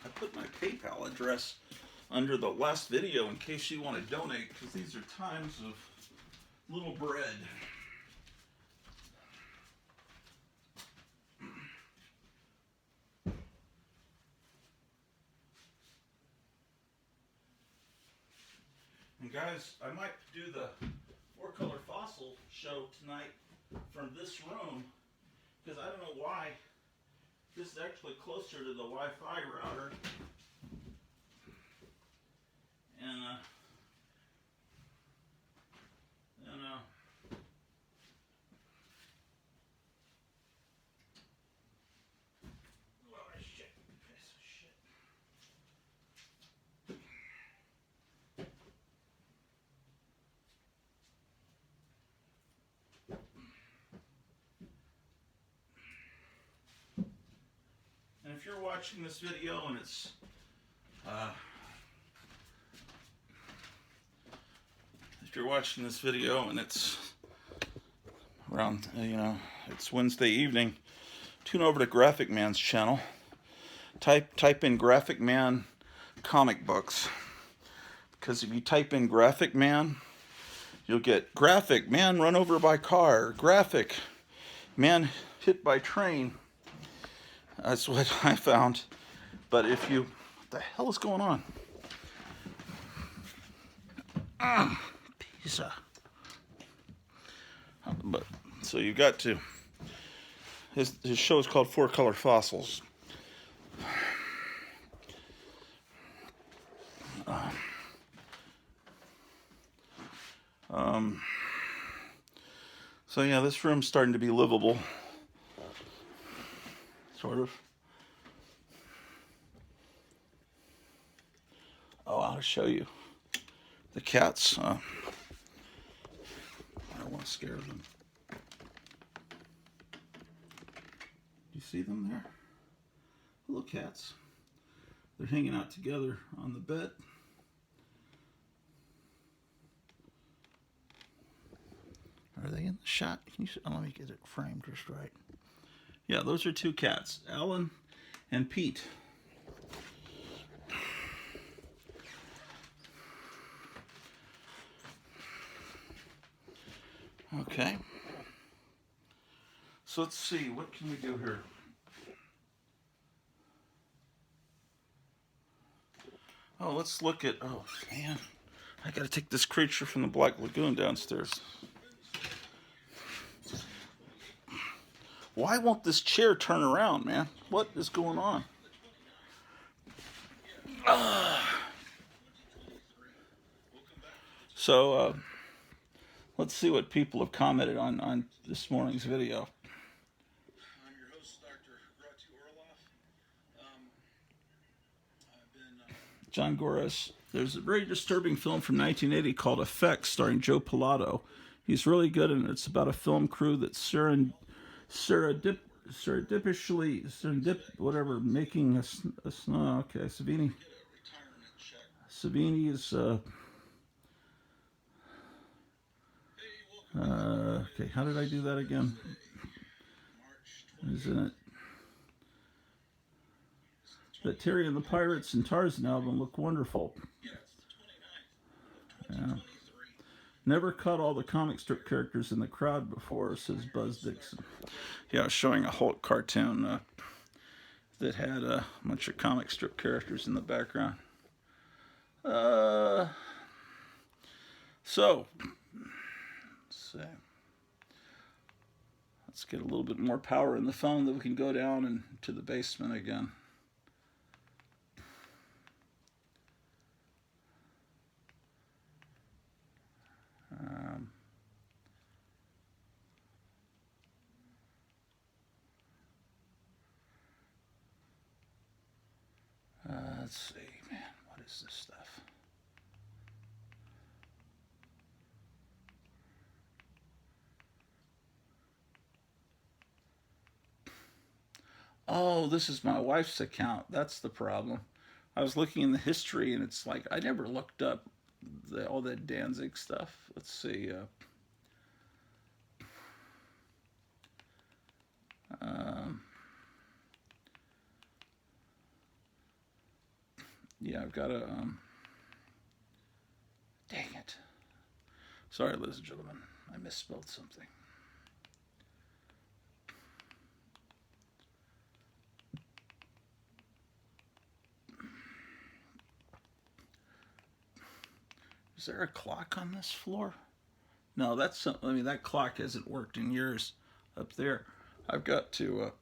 I put my PayPal address under the last video in case you want to donate, because these are times of little bread. And guys, I might do the 4-color fossil show tonight from this room, because I don't know why this is actually closer to the Wi-Fi router. And oh shit, piece of shit. And if you're watching this video and it's around, it's Wednesday evening, tune over to Graphic Man's channel. Type in Graphic Man comic books, because if you type in Graphic Man, you'll get Graphic Man run over by car, Graphic Man hit by train. That's what I found. But if you, what the hell is going on? Pizza. But so you got to. His show is called 4-Color Fossils. So yeah, this room's starting to be livable, sort of. Oh, I'll show you the cats. I don't want to scare them. Do you see them there? Little cats. They're hanging out together on the bed. Are they in the shot? Can you see? Oh, let me get it framed just right. Yeah, those are 2 cats, Alan and Pete. Okay. So let's see, what can we do here? Oh, let's look at, oh man, I gotta take this creature from the Black Lagoon downstairs. Why won't this chair turn around, man? What is going on? So, let's see what people have commented on this morning's video. I'm your host, Dr. Gratu Orloff. I've been... John Goris. There's a very disturbing film from 1980 called Effects, starring Joe Pilato. He's really good, and it's about a film crew that's serendipitously, making a snow. Okay, Savini. Savini is, okay, how did I do that again? Isn't it? That Terry and the Pirates and Tarzan album look wonderful. Yeah. Never caught all the comic strip characters in the crowd before, says Buzz Dixon. Yeah, I was showing a Hulk cartoon that had a bunch of comic strip characters in the background. So, let's see. Let's get a little bit more power in the phone that we can go down into the basement again. Let's see, man, what is this stuff? Oh, this is my wife's account. That's the problem. I was looking in the history, and it's like I never looked up all that Danzig stuff. Let's see. Yeah, I've got a. Dang it. Sorry, ladies and gentlemen. I misspelled something. Is there a clock on this floor? No, that's. I mean, that clock hasn't worked in years up there. I've got to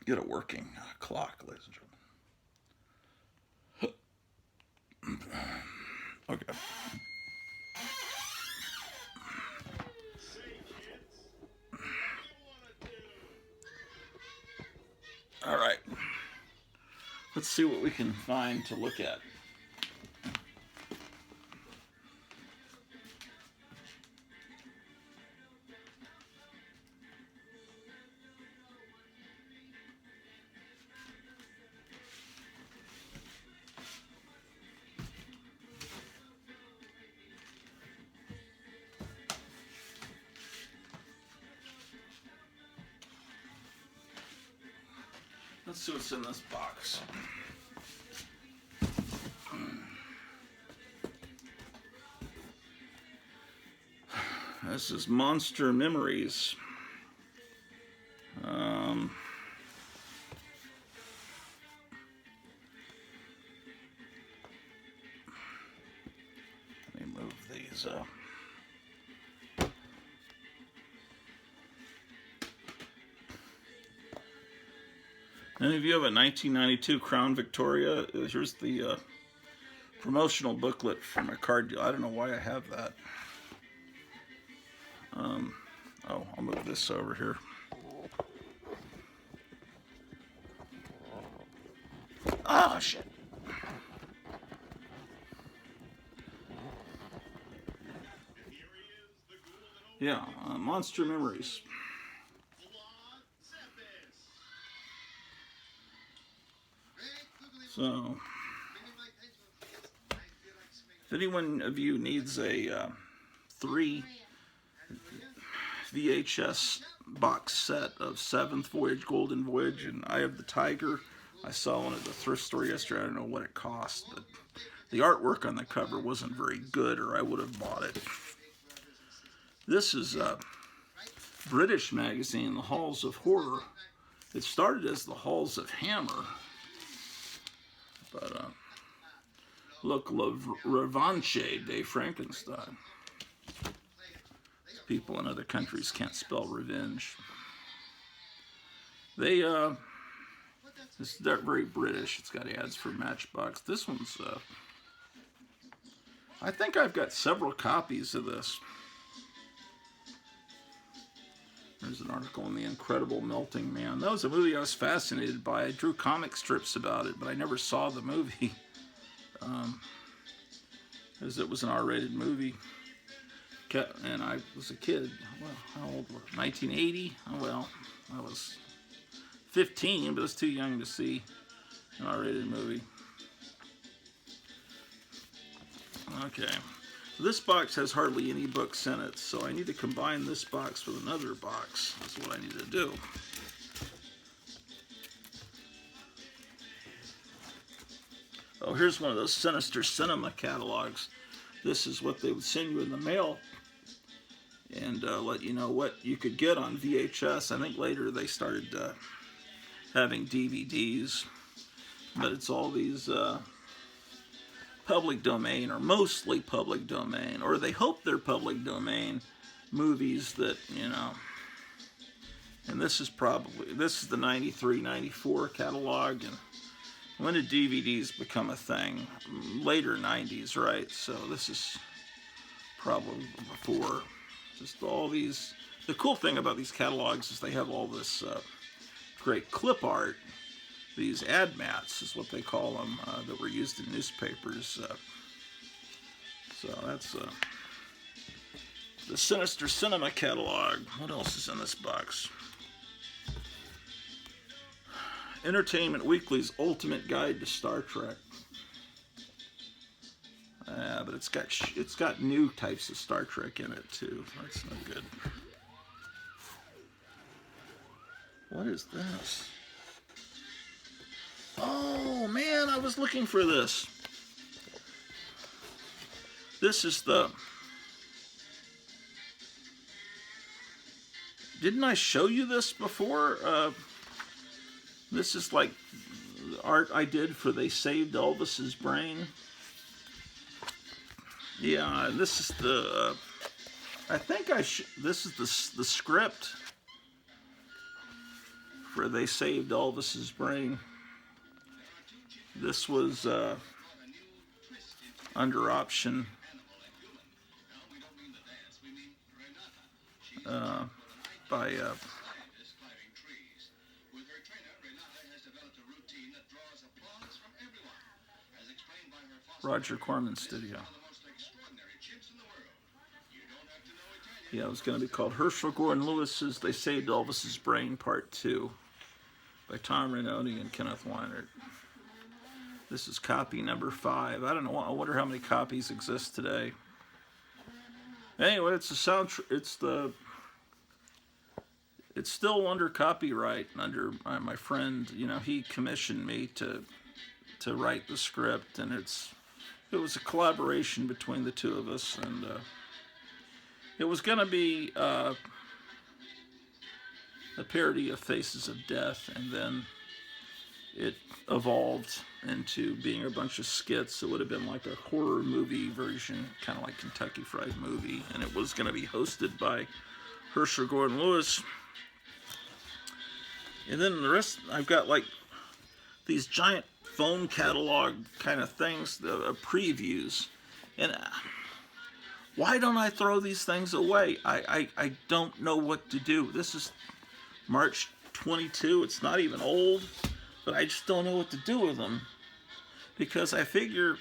get a working clock, ladies and gentlemen. Okay. All right. Let's see what we can find to look at. Let's see what's in this box. This is Monster Memories. Let me move these up. Any of you have a 1992 Crown Victoria? Here's the promotional booklet from a card deal. I don't know why I have that. Oh, I'll move this over here. Oh, shit. Yeah, Monster Memories. So, if anyone of you needs a 3 VHS box set of Seventh Voyage, Golden Voyage, and Eye of the Tiger, I saw one at the thrift store yesterday. I don't know what it cost, but the artwork on the cover wasn't very good, or I would have bought it. This is a British magazine, The Halls of Horror. It started as The Halls of Hammer, but Look, La Revanche de Frankenstein. People in other countries can't spell revenge. They're very British. It's got ads for Matchbox. This one's, I think I've got several copies of this. There's an article in The Incredible Melting Man. That was a movie I was fascinated by. I drew comic strips about it, but I never saw the movie. Because it was an R-rated movie. And I was a kid. Well, how old was I? 1980? Oh, well, I was 15, but I was too young to see an R-rated movie. Okay. This box has hardly any books in it, so I need to combine this box with another box. That's what I need to do. Oh, here's one of those Sinister Cinema catalogs. This is what they would send you in the mail and let you know what you could get on VHS. I think later they started having DVDs, but it's all these public domain, or mostly public domain, or they hope they're public domain movies that, you know. And this is the 93, 94 catalog. And when did DVDs become a thing? Later 90s, right? So this is probably before. Just all these. The cool thing about these catalogs is they have all this great clip art. These ad mats is what they call them, that were used in newspapers. So that's the Sinister Cinema catalog. What else is in this box? Entertainment Weekly's Ultimate Guide to Star Trek. But it's got new types of Star Trek in it too. That's no good. What is this? Oh man, I was looking for this. This is the... Didn't I show you this before? This is like the art I did for They Saved Elvis's Brain. Yeah, this is the... I think this is the script for They Saved Elvis's Brain. This was under option by Roger Corman Studio. Yeah, it was going to be called Herschel Gordon Lewis's They Saved Elvis's Brain Part 2 by Tom Renoti and Kenneth Weinert. This is copy number 5. I don't know. I wonder how many copies exist today. Anyway, it's a sound. It's still under copyright. Under my friend, you know, he commissioned me to write the script, and it was a collaboration between the two of us, and it was going to be a parody of Faces of Death, and then it evolved into being a bunch of skits. It would have been like a horror movie version, kind of like Kentucky Fried Movie, and it was going to be hosted by Herschel Gordon Lewis. And then the rest, I've got like these giant phone catalog kind of things, previews. And why don't I throw these things away? I don't know what to do. This is March 22. It's not even old, but I just don't know what to do with them. Because I figure,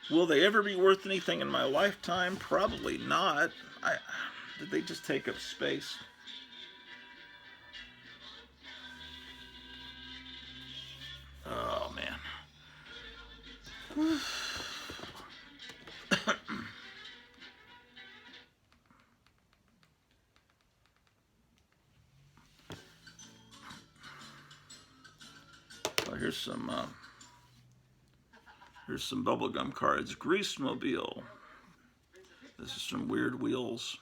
will they ever be worth anything in my lifetime? Probably not. Did they just take up space? Oh, man. Well, here's some bubblegum cards. Grease Mobile. This is some Weird Wheels.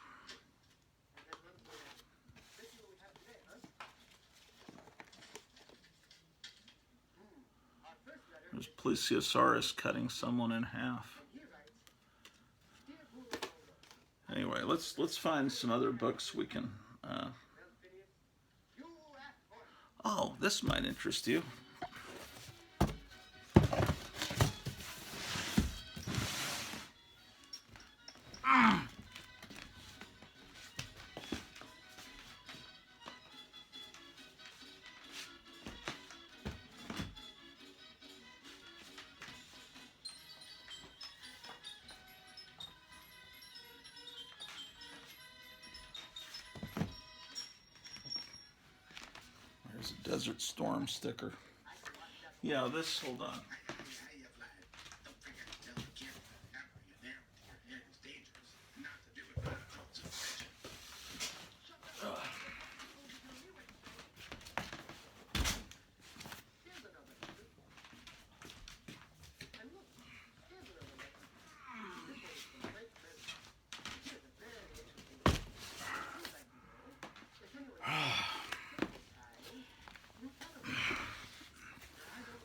There's Plesiosaurus cutting someone in half. Anyway, let's find some other books we can. Oh, this might interest you. There's a Desert Storm sticker. Yeah, this, hold on.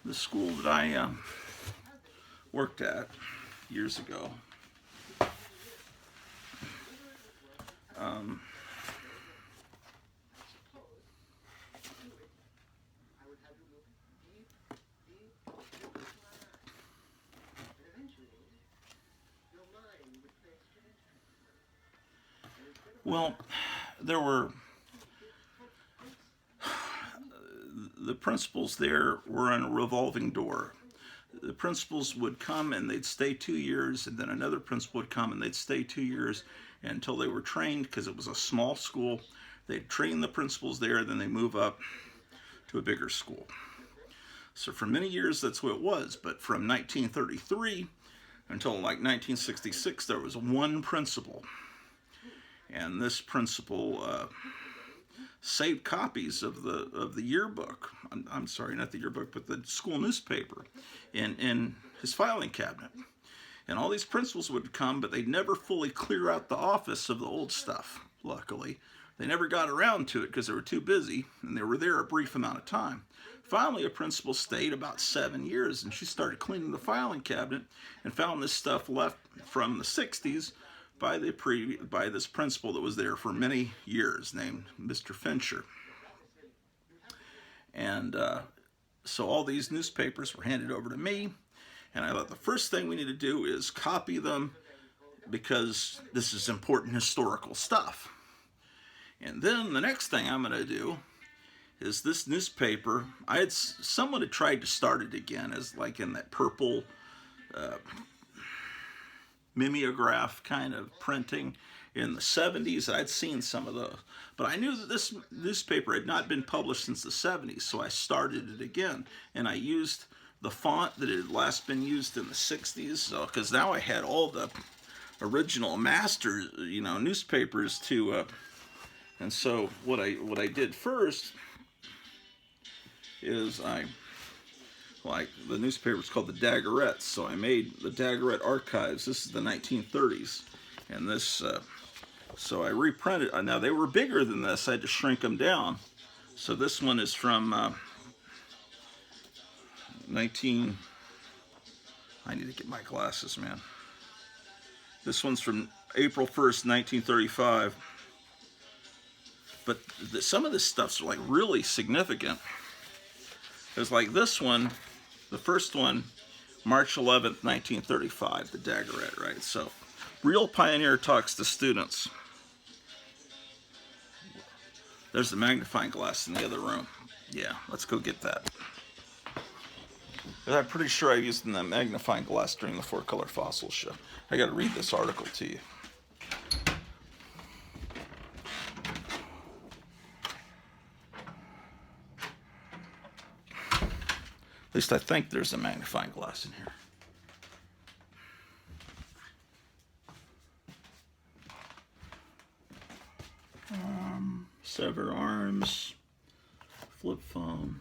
The school that I worked at years ago, well, there were the principals there were on a revolving door. The principals would come and they'd stay 2 years, and then another principal would come and they'd stay 2 years until they were trained, because it was a small school. They'd train the principals there, then they move up to a bigger school. So for many years that's what it was, but from 1933 until like 1966 there was one principal, and this principal saved copies of the yearbook. I'm sorry, not the yearbook, but the school newspaper in his filing cabinet. And all these principals would come, but they'd never fully clear out the office of the old stuff. Luckily, they never got around to it because they were too busy, and they were there a brief amount of time. Finally, a principal stayed about 7 years, and she started cleaning the filing cabinet and found this stuff left from the 60s by this principal that was there for many years, named Mr. Fincher. And so all these newspapers were handed over to me, and I thought the first thing we need to do is copy them, because this is important historical stuff. And then the next thing I'm going to do is this newspaper. Someone had tried to start it again as like in that purple mimeograph kind of printing in the 70s. I'd seen some of those, but I knew that this newspaper had not been published since the 70s, so I started it again, and I used the font that had last been used in the 60s, so because now I had all the original master newspapers to and so what I did first is the newspaper was called the Daguerrettes, so I made the Daguerrette Archives. This is the 1930s, and this so I reprinted. Now they were bigger than this. I had to shrink them down. So this one is from I need to get my glasses, man. This one's from April 1st, 1935. But some of this stuff's like really significant. There's like this one, the first one, March 11th, 1935, the Daguerrette, right? So, real pioneer talks to students. There's the magnifying glass in the other room. Yeah, let's go get that. I'm pretty sure I used the magnifying glass during the 4-Color Fossil show. I got to read this article to you. At least I think there's a magnifying glass in here. Severed arms, flip phone.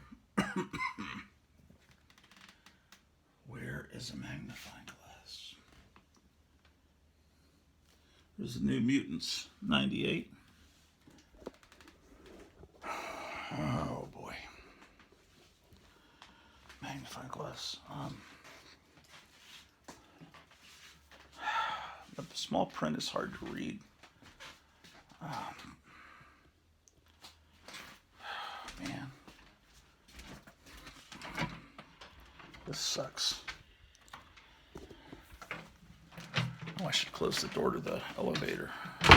Where is a magnifying glass? There's the New Mutants, 98. Oh boy. magnifying glass. The small print is hard to read. Man, this sucks. Oh, I should close the door to the elevator. Is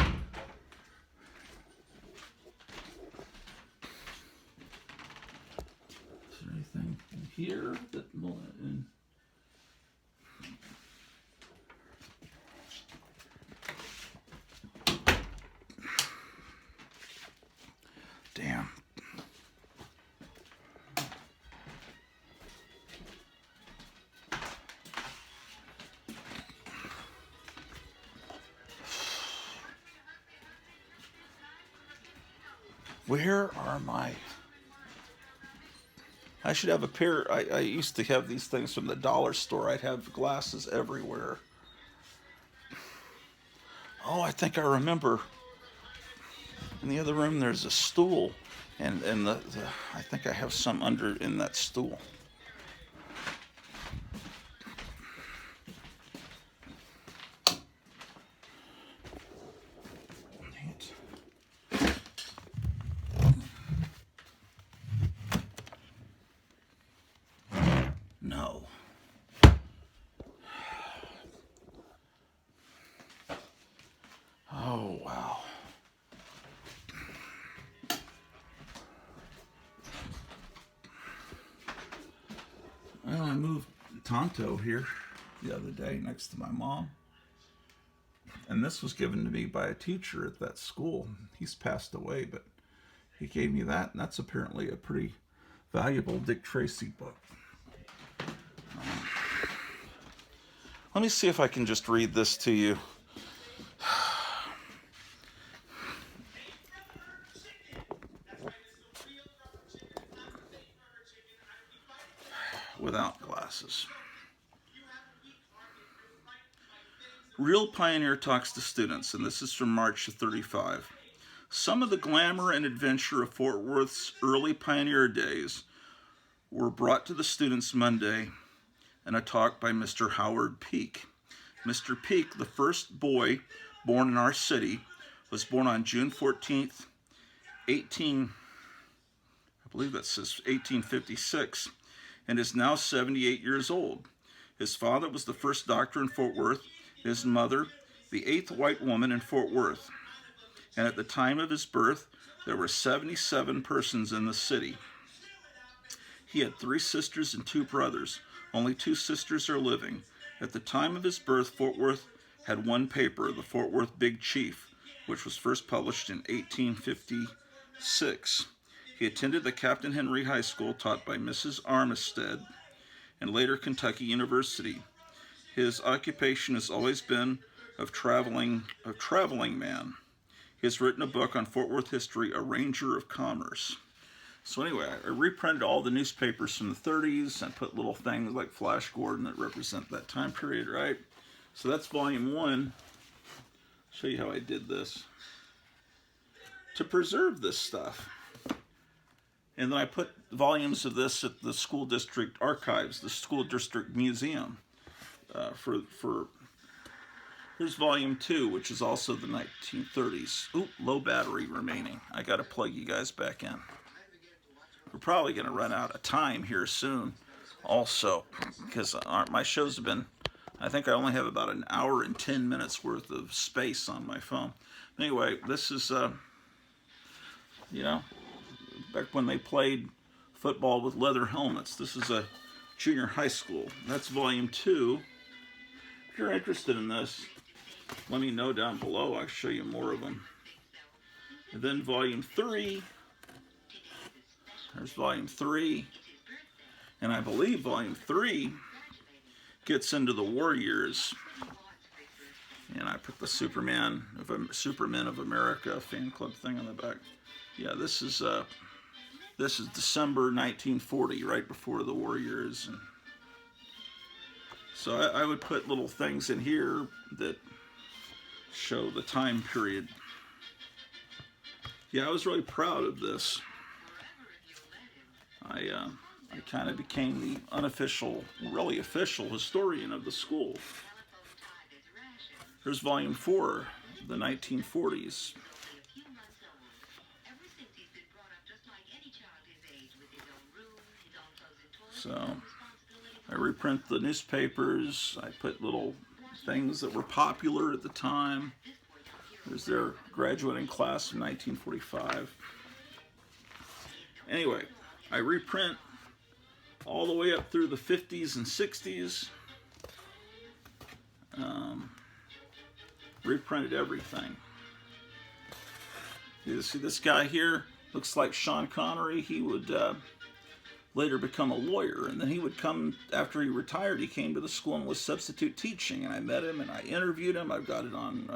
there anything in here that will? Damn. Where are my... I should have a pair. I used to have these things from the dollar store. I'd have glasses everywhere. Oh, I think I remember. In the other room, there's a stool, and I think I have some under in that stool. Dang it. No. Oh, wow. Well, I moved Tonto here the other day next to my mom. And this was given to me by a teacher at that school. He's passed away, but he gave me that, and that's apparently a pretty valuable Dick Tracy book. Let me see if I can just read this to you. Without glasses. Real Pioneer talks to students, and this is from March of '35. Some of the glamour and adventure of Fort Worth's early pioneer days were brought to the students Monday in a talk by Mr. Howard Peake. Mr. Peake, the first boy born in our city, was born on June 14th, 1856, and is now 78 years old. His father was the first doctor in Fort Worth, his mother, the 8th white woman in Fort Worth. And at the time of his birth, there were 77 persons in the city. He had 3 sisters and 2 brothers. Only 2 sisters are living. At the time of his birth, Fort Worth had one paper, the Fort Worth Big Chief, which was first published in 1856. He attended the Captain Henry High School, taught by Mrs. Armistead, and later Kentucky University. His occupation has always been a traveling man. He has written a book on Fort Worth history, A Ranger of Commerce. So anyway, I reprinted all the newspapers from the 30s and put little things like Flash Gordon that represent that time period, right? So that's volume 1. I'll show you how I did this. To preserve this stuff. And then I put volumes of this at the school district archives, the school district museum. Here's volume 2, which is also the 1930s. Oop, low battery remaining. I got to plug you guys back in. We're probably going to run out of time here soon also, because my shows have been, I think I only have about an hour and 10 minutes worth of space on my phone. Anyway, this is, back when they played football with leather helmets. This is a junior high school. That's volume 2. If you're interested in this, let me know down below. I'll show you more of them. And then volume 3. There's volume 3. And I believe volume 3 gets into the war years. And I put the Supermen of America fan club thing on the back. Yeah, this is December 1940, right before the war years. And so I would put little things in here that show the time period. Yeah, I was really proud of this. I kind of became the unofficial, really official historian of the school. Here's volume 4, the 1940s. So I reprint the newspapers. I put little things that were popular at the time. There's their graduating class in 1945. Anyway, I reprint all the way up through the 50s and 60s. Reprinted everything. You see this guy here? Looks like Sean Connery. He would later become a lawyer, and then he would come after he retired. He came to the school and was substitute teaching, and I met him and I interviewed him. I've got it on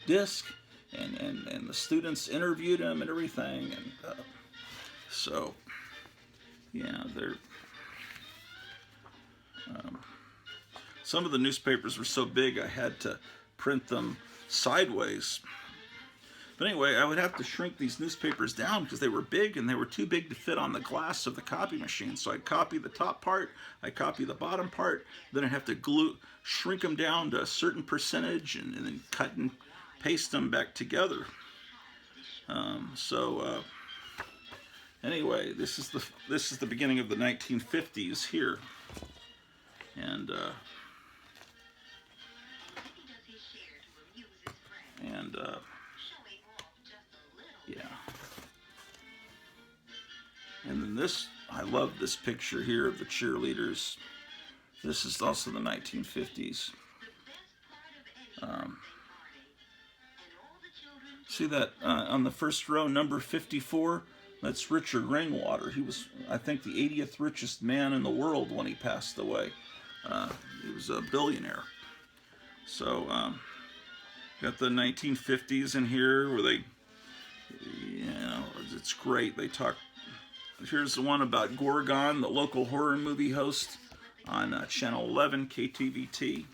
disc, and the students interviewed him and everything, and so yeah, they're some of the newspapers were so big I had to print them sideways. But anyway, I would have to shrink these newspapers down because they were big and they were too big to fit on the glass of the copy machine. So I'd copy the top part, I'd copy the bottom part, then I'd have to shrink them down to a certain percentage and then cut and paste them back together. Anyway, this is the beginning of the 1950s here, and yeah. And then this, I love this picture here of the cheerleaders. This is also the 1950s. See that on the first row, number 54? That's Richard Rainwater. He was, I think, the 80th richest man in the world when he passed away. He was a billionaire. So, got the 1950s in here where they, you know, it's great. They talk. Here's the one about Gorgon, the local horror movie host on Channel 11, KTVT.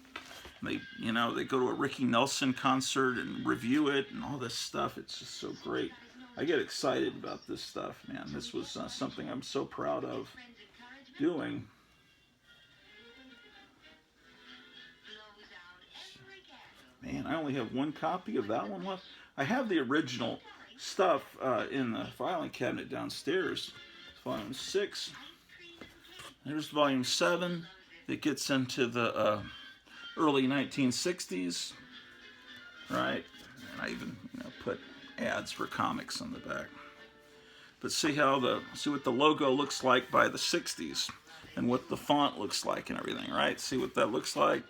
They, you know, they go to a Ricky Nelson concert and review it and all this stuff. It's just so great. I get excited about this stuff, man. This was something I'm so proud of doing. Man, I only have one copy of that one left. I have the original stuff in the filing cabinet downstairs. Volume 6. There's volume 7 that gets into the early 1960s, right? And I even, you know, put ads for comics on the back. But see what the logo looks like by the 60s and what the font looks like and everything, right? See what that looks like?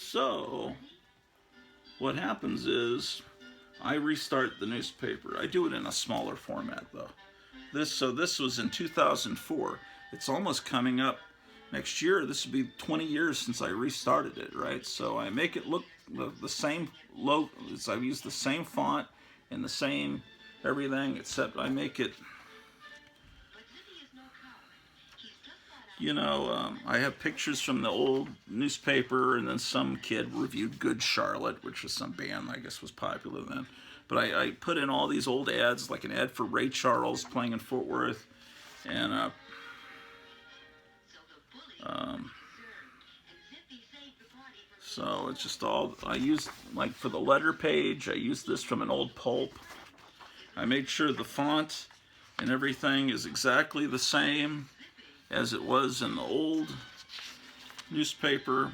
So what happens is I restart the newspaper. I do it in a smaller format though. This was in 2004. It's almost coming up next year. This will be 20 years since I restarted it, right? So I make it look the same logo. I've used the same font and the same everything, except I make it, you know, I have pictures from the old newspaper, and then some kid reviewed Good Charlotte, which was some band I guess was popular then. But I put in all these old ads, like an ad for Ray Charles playing in Fort Worth, and so it's just all, I used, like for the letter page, I used this from an old pulp. I made sure the font and everything is exactly the same as it was in the old newspaper.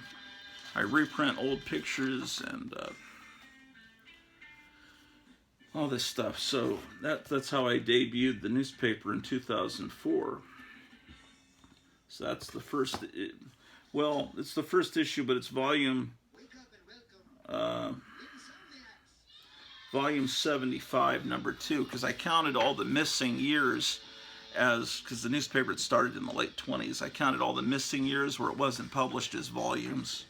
I reprint old pictures and all this stuff. So that's how I debuted the newspaper in 2004. So that's the first, well, it's the first issue, but it's volume 75, number 2, because I counted all the missing years because the newspaper had started in the late 20s. I counted all the missing years where it wasn't published as volumes.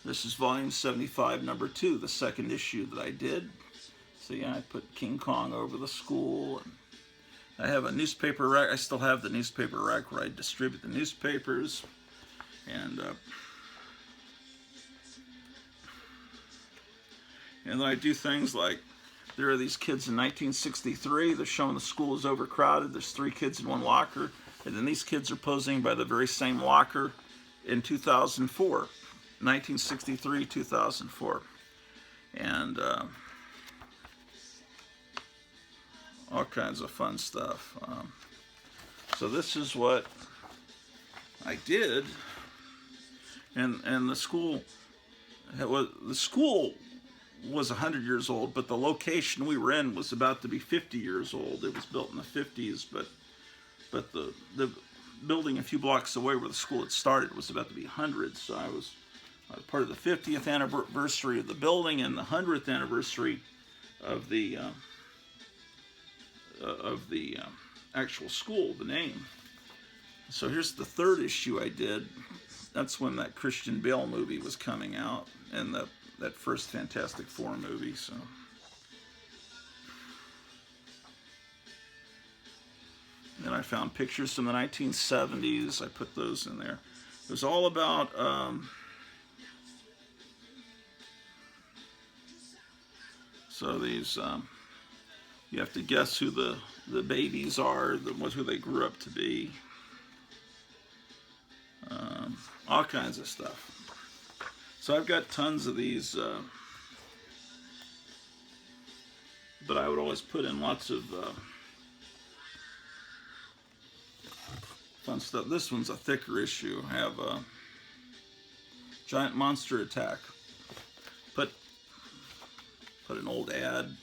This is volume 75, number 2, the second issue that I did. So yeah, I put King Kong over the school, I have a newspaper rack. I still have the newspaper rack where I distribute the newspapers. And then I do things like, there are these kids in 1963. They're showing the school is overcrowded. There's 3 kids in one locker. And then these kids are posing by the very same locker in 2004. 1963, 2004. And all kinds of fun stuff. So this is what I did. And the school was 100 years old, but the location we were in was about to be 50 years old. It was built in the 50s, but the building a few blocks away where the school had started was about to be 100. So I was part of the 50th anniversary of the building and the 100th anniversary of the actual school, the name. So here's the 3rd issue I did. That's when that Christian Bale movie was coming out, and that first Fantastic Four movie. So then I found pictures from the 1970s. I put those in there. It was all about so these you have to guess who the babies are, who they grew up to be. All kinds of stuff. So I've got tons of these, but I would always put in lots of fun stuff. This one's a thicker issue. I have a giant monster attack. Put an old ad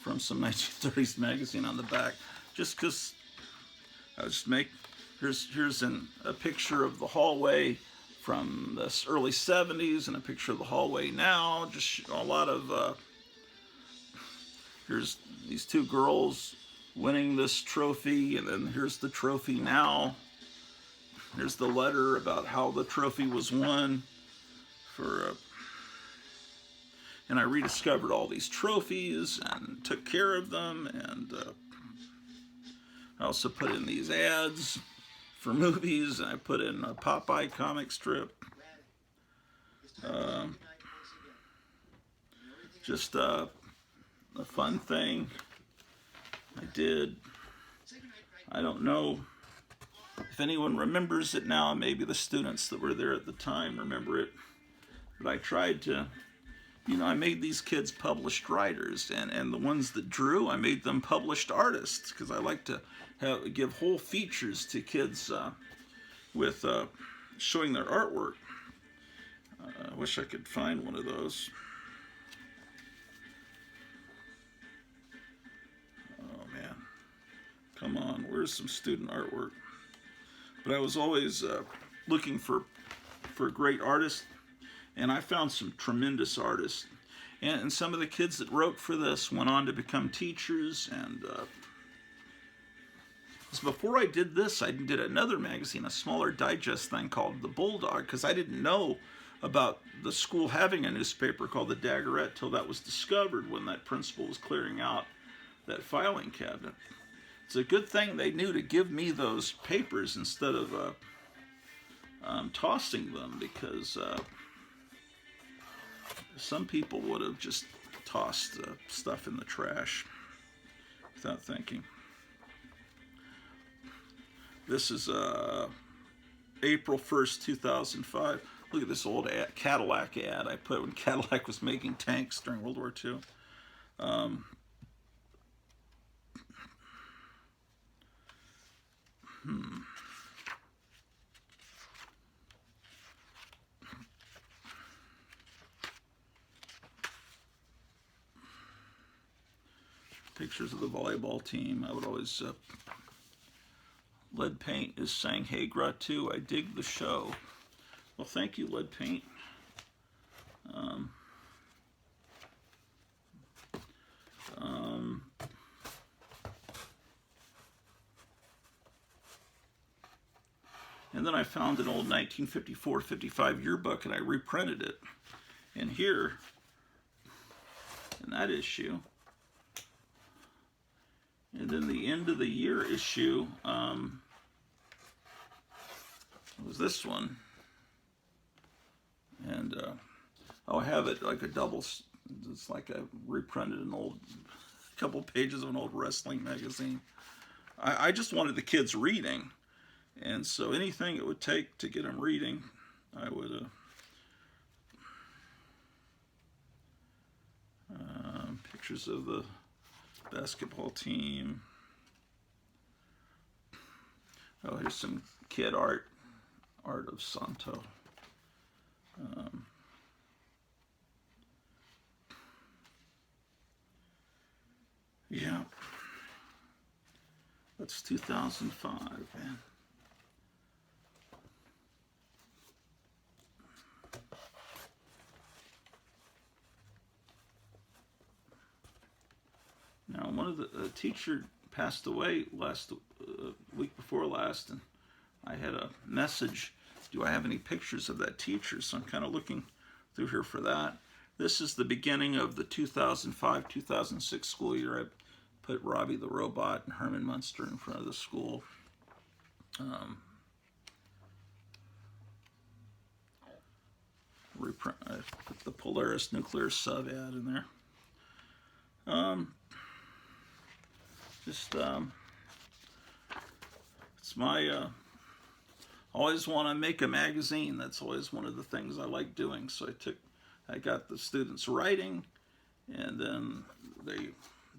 from some 1930s magazine on the back, just because I was here's a picture of the hallway from the early 70s and a picture of the hallway now. Just a lot of here's these 2 girls winning this trophy, and then here's the trophy now. Here's the letter about how the trophy was won and I rediscovered all these trophies and took care of them, and I also put in these ads for movies, and I put in a Popeye comic strip. Just a fun thing I did. I don't know if anyone remembers it now. Maybe the students that were there at the time remember it. But I tried to, I made these kids published writers, and the ones that drew, I made them published artists, because I like to give whole features to kids with showing their artwork. I wish I could find one of those. Oh man, come on, where's some student artwork? But I was always looking for great artists, and I found some tremendous artists. And some of the kids that wrote for this went on to become teachers. And so before I did this, I did another magazine, a smaller digest thing called The Bulldog, because I didn't know about the school having a newspaper called The Daguerreotype till that was discovered when that principal was clearing out that filing cabinet. It's a good thing they knew to give me those papers instead of tossing them, because some people would have just tossed stuff in the trash without thinking. This is April 1st, 2005. Look at this old Cadillac ad I put when Cadillac was making tanks during World War II. Pictures of the volleyball team. I would always... Lead Paint is saying, "Hey Gratu, I dig the show." Well, thank you, Lead Paint. And then I found an old 1954-55 yearbook, and I reprinted it. And here, in that issue, And then the end of the year issue was this one. And I have it like a double, it's like I reprinted an old, couple pages of an old wrestling magazine. I just wanted the kids reading. And so anything it would take to get them reading, I would pictures of the basketball team. Oh, here's some kid art of Santo. Yeah, that's 2005, man. Now, one of the teacher passed away last week before last, and I had a message. Do I have any pictures of that teacher? So I'm kind of looking through here for that. This is the beginning of the 2005-2006 school year. I put Robbie the Robot and Herman Munster in front of the school. I put the Polaris nuclear sub ad in there. It's my always want to make a magazine. That's always one of the things I like doing. So I got the students writing, and then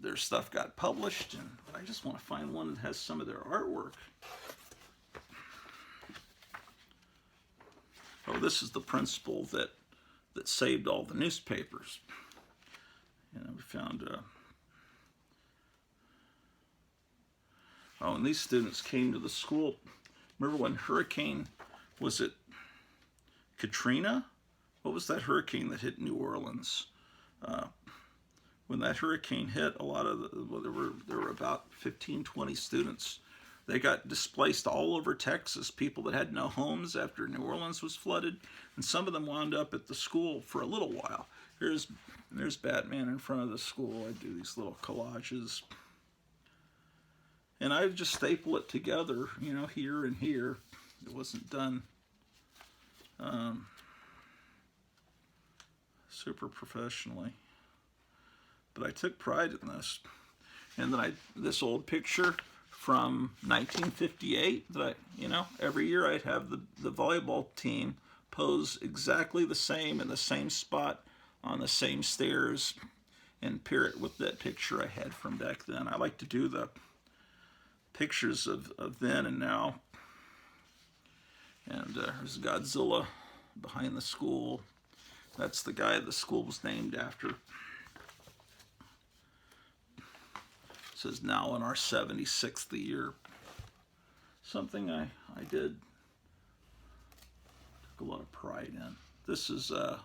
their stuff got published, and I just want to find one that has some of their artwork. Oh, this is the principal that saved all the newspapers. You know, we found. Oh, and these students came to the school. Remember when was it Katrina? What was that hurricane that hit New Orleans? When that hurricane hit, a lot of there were about 15, 20 students. They got displaced all over Texas, people that had no homes after New Orleans was flooded, and some of them wound up at the school for a little while. There's Batman in front of the school. I do these little collages. And I would just staple it together, you know, here and here. It wasn't done super professionally. But I took pride in this. And then this old picture from 1958 that every year I'd have the volleyball team pose exactly the same in the same spot on the same stairs and pair it with that picture I had from back then. I like to do the pictures of then and now. And there's Godzilla behind the school. That's the guy the school was named after. It says now in our 76th year. Something I did took a lot of pride in. This is okay.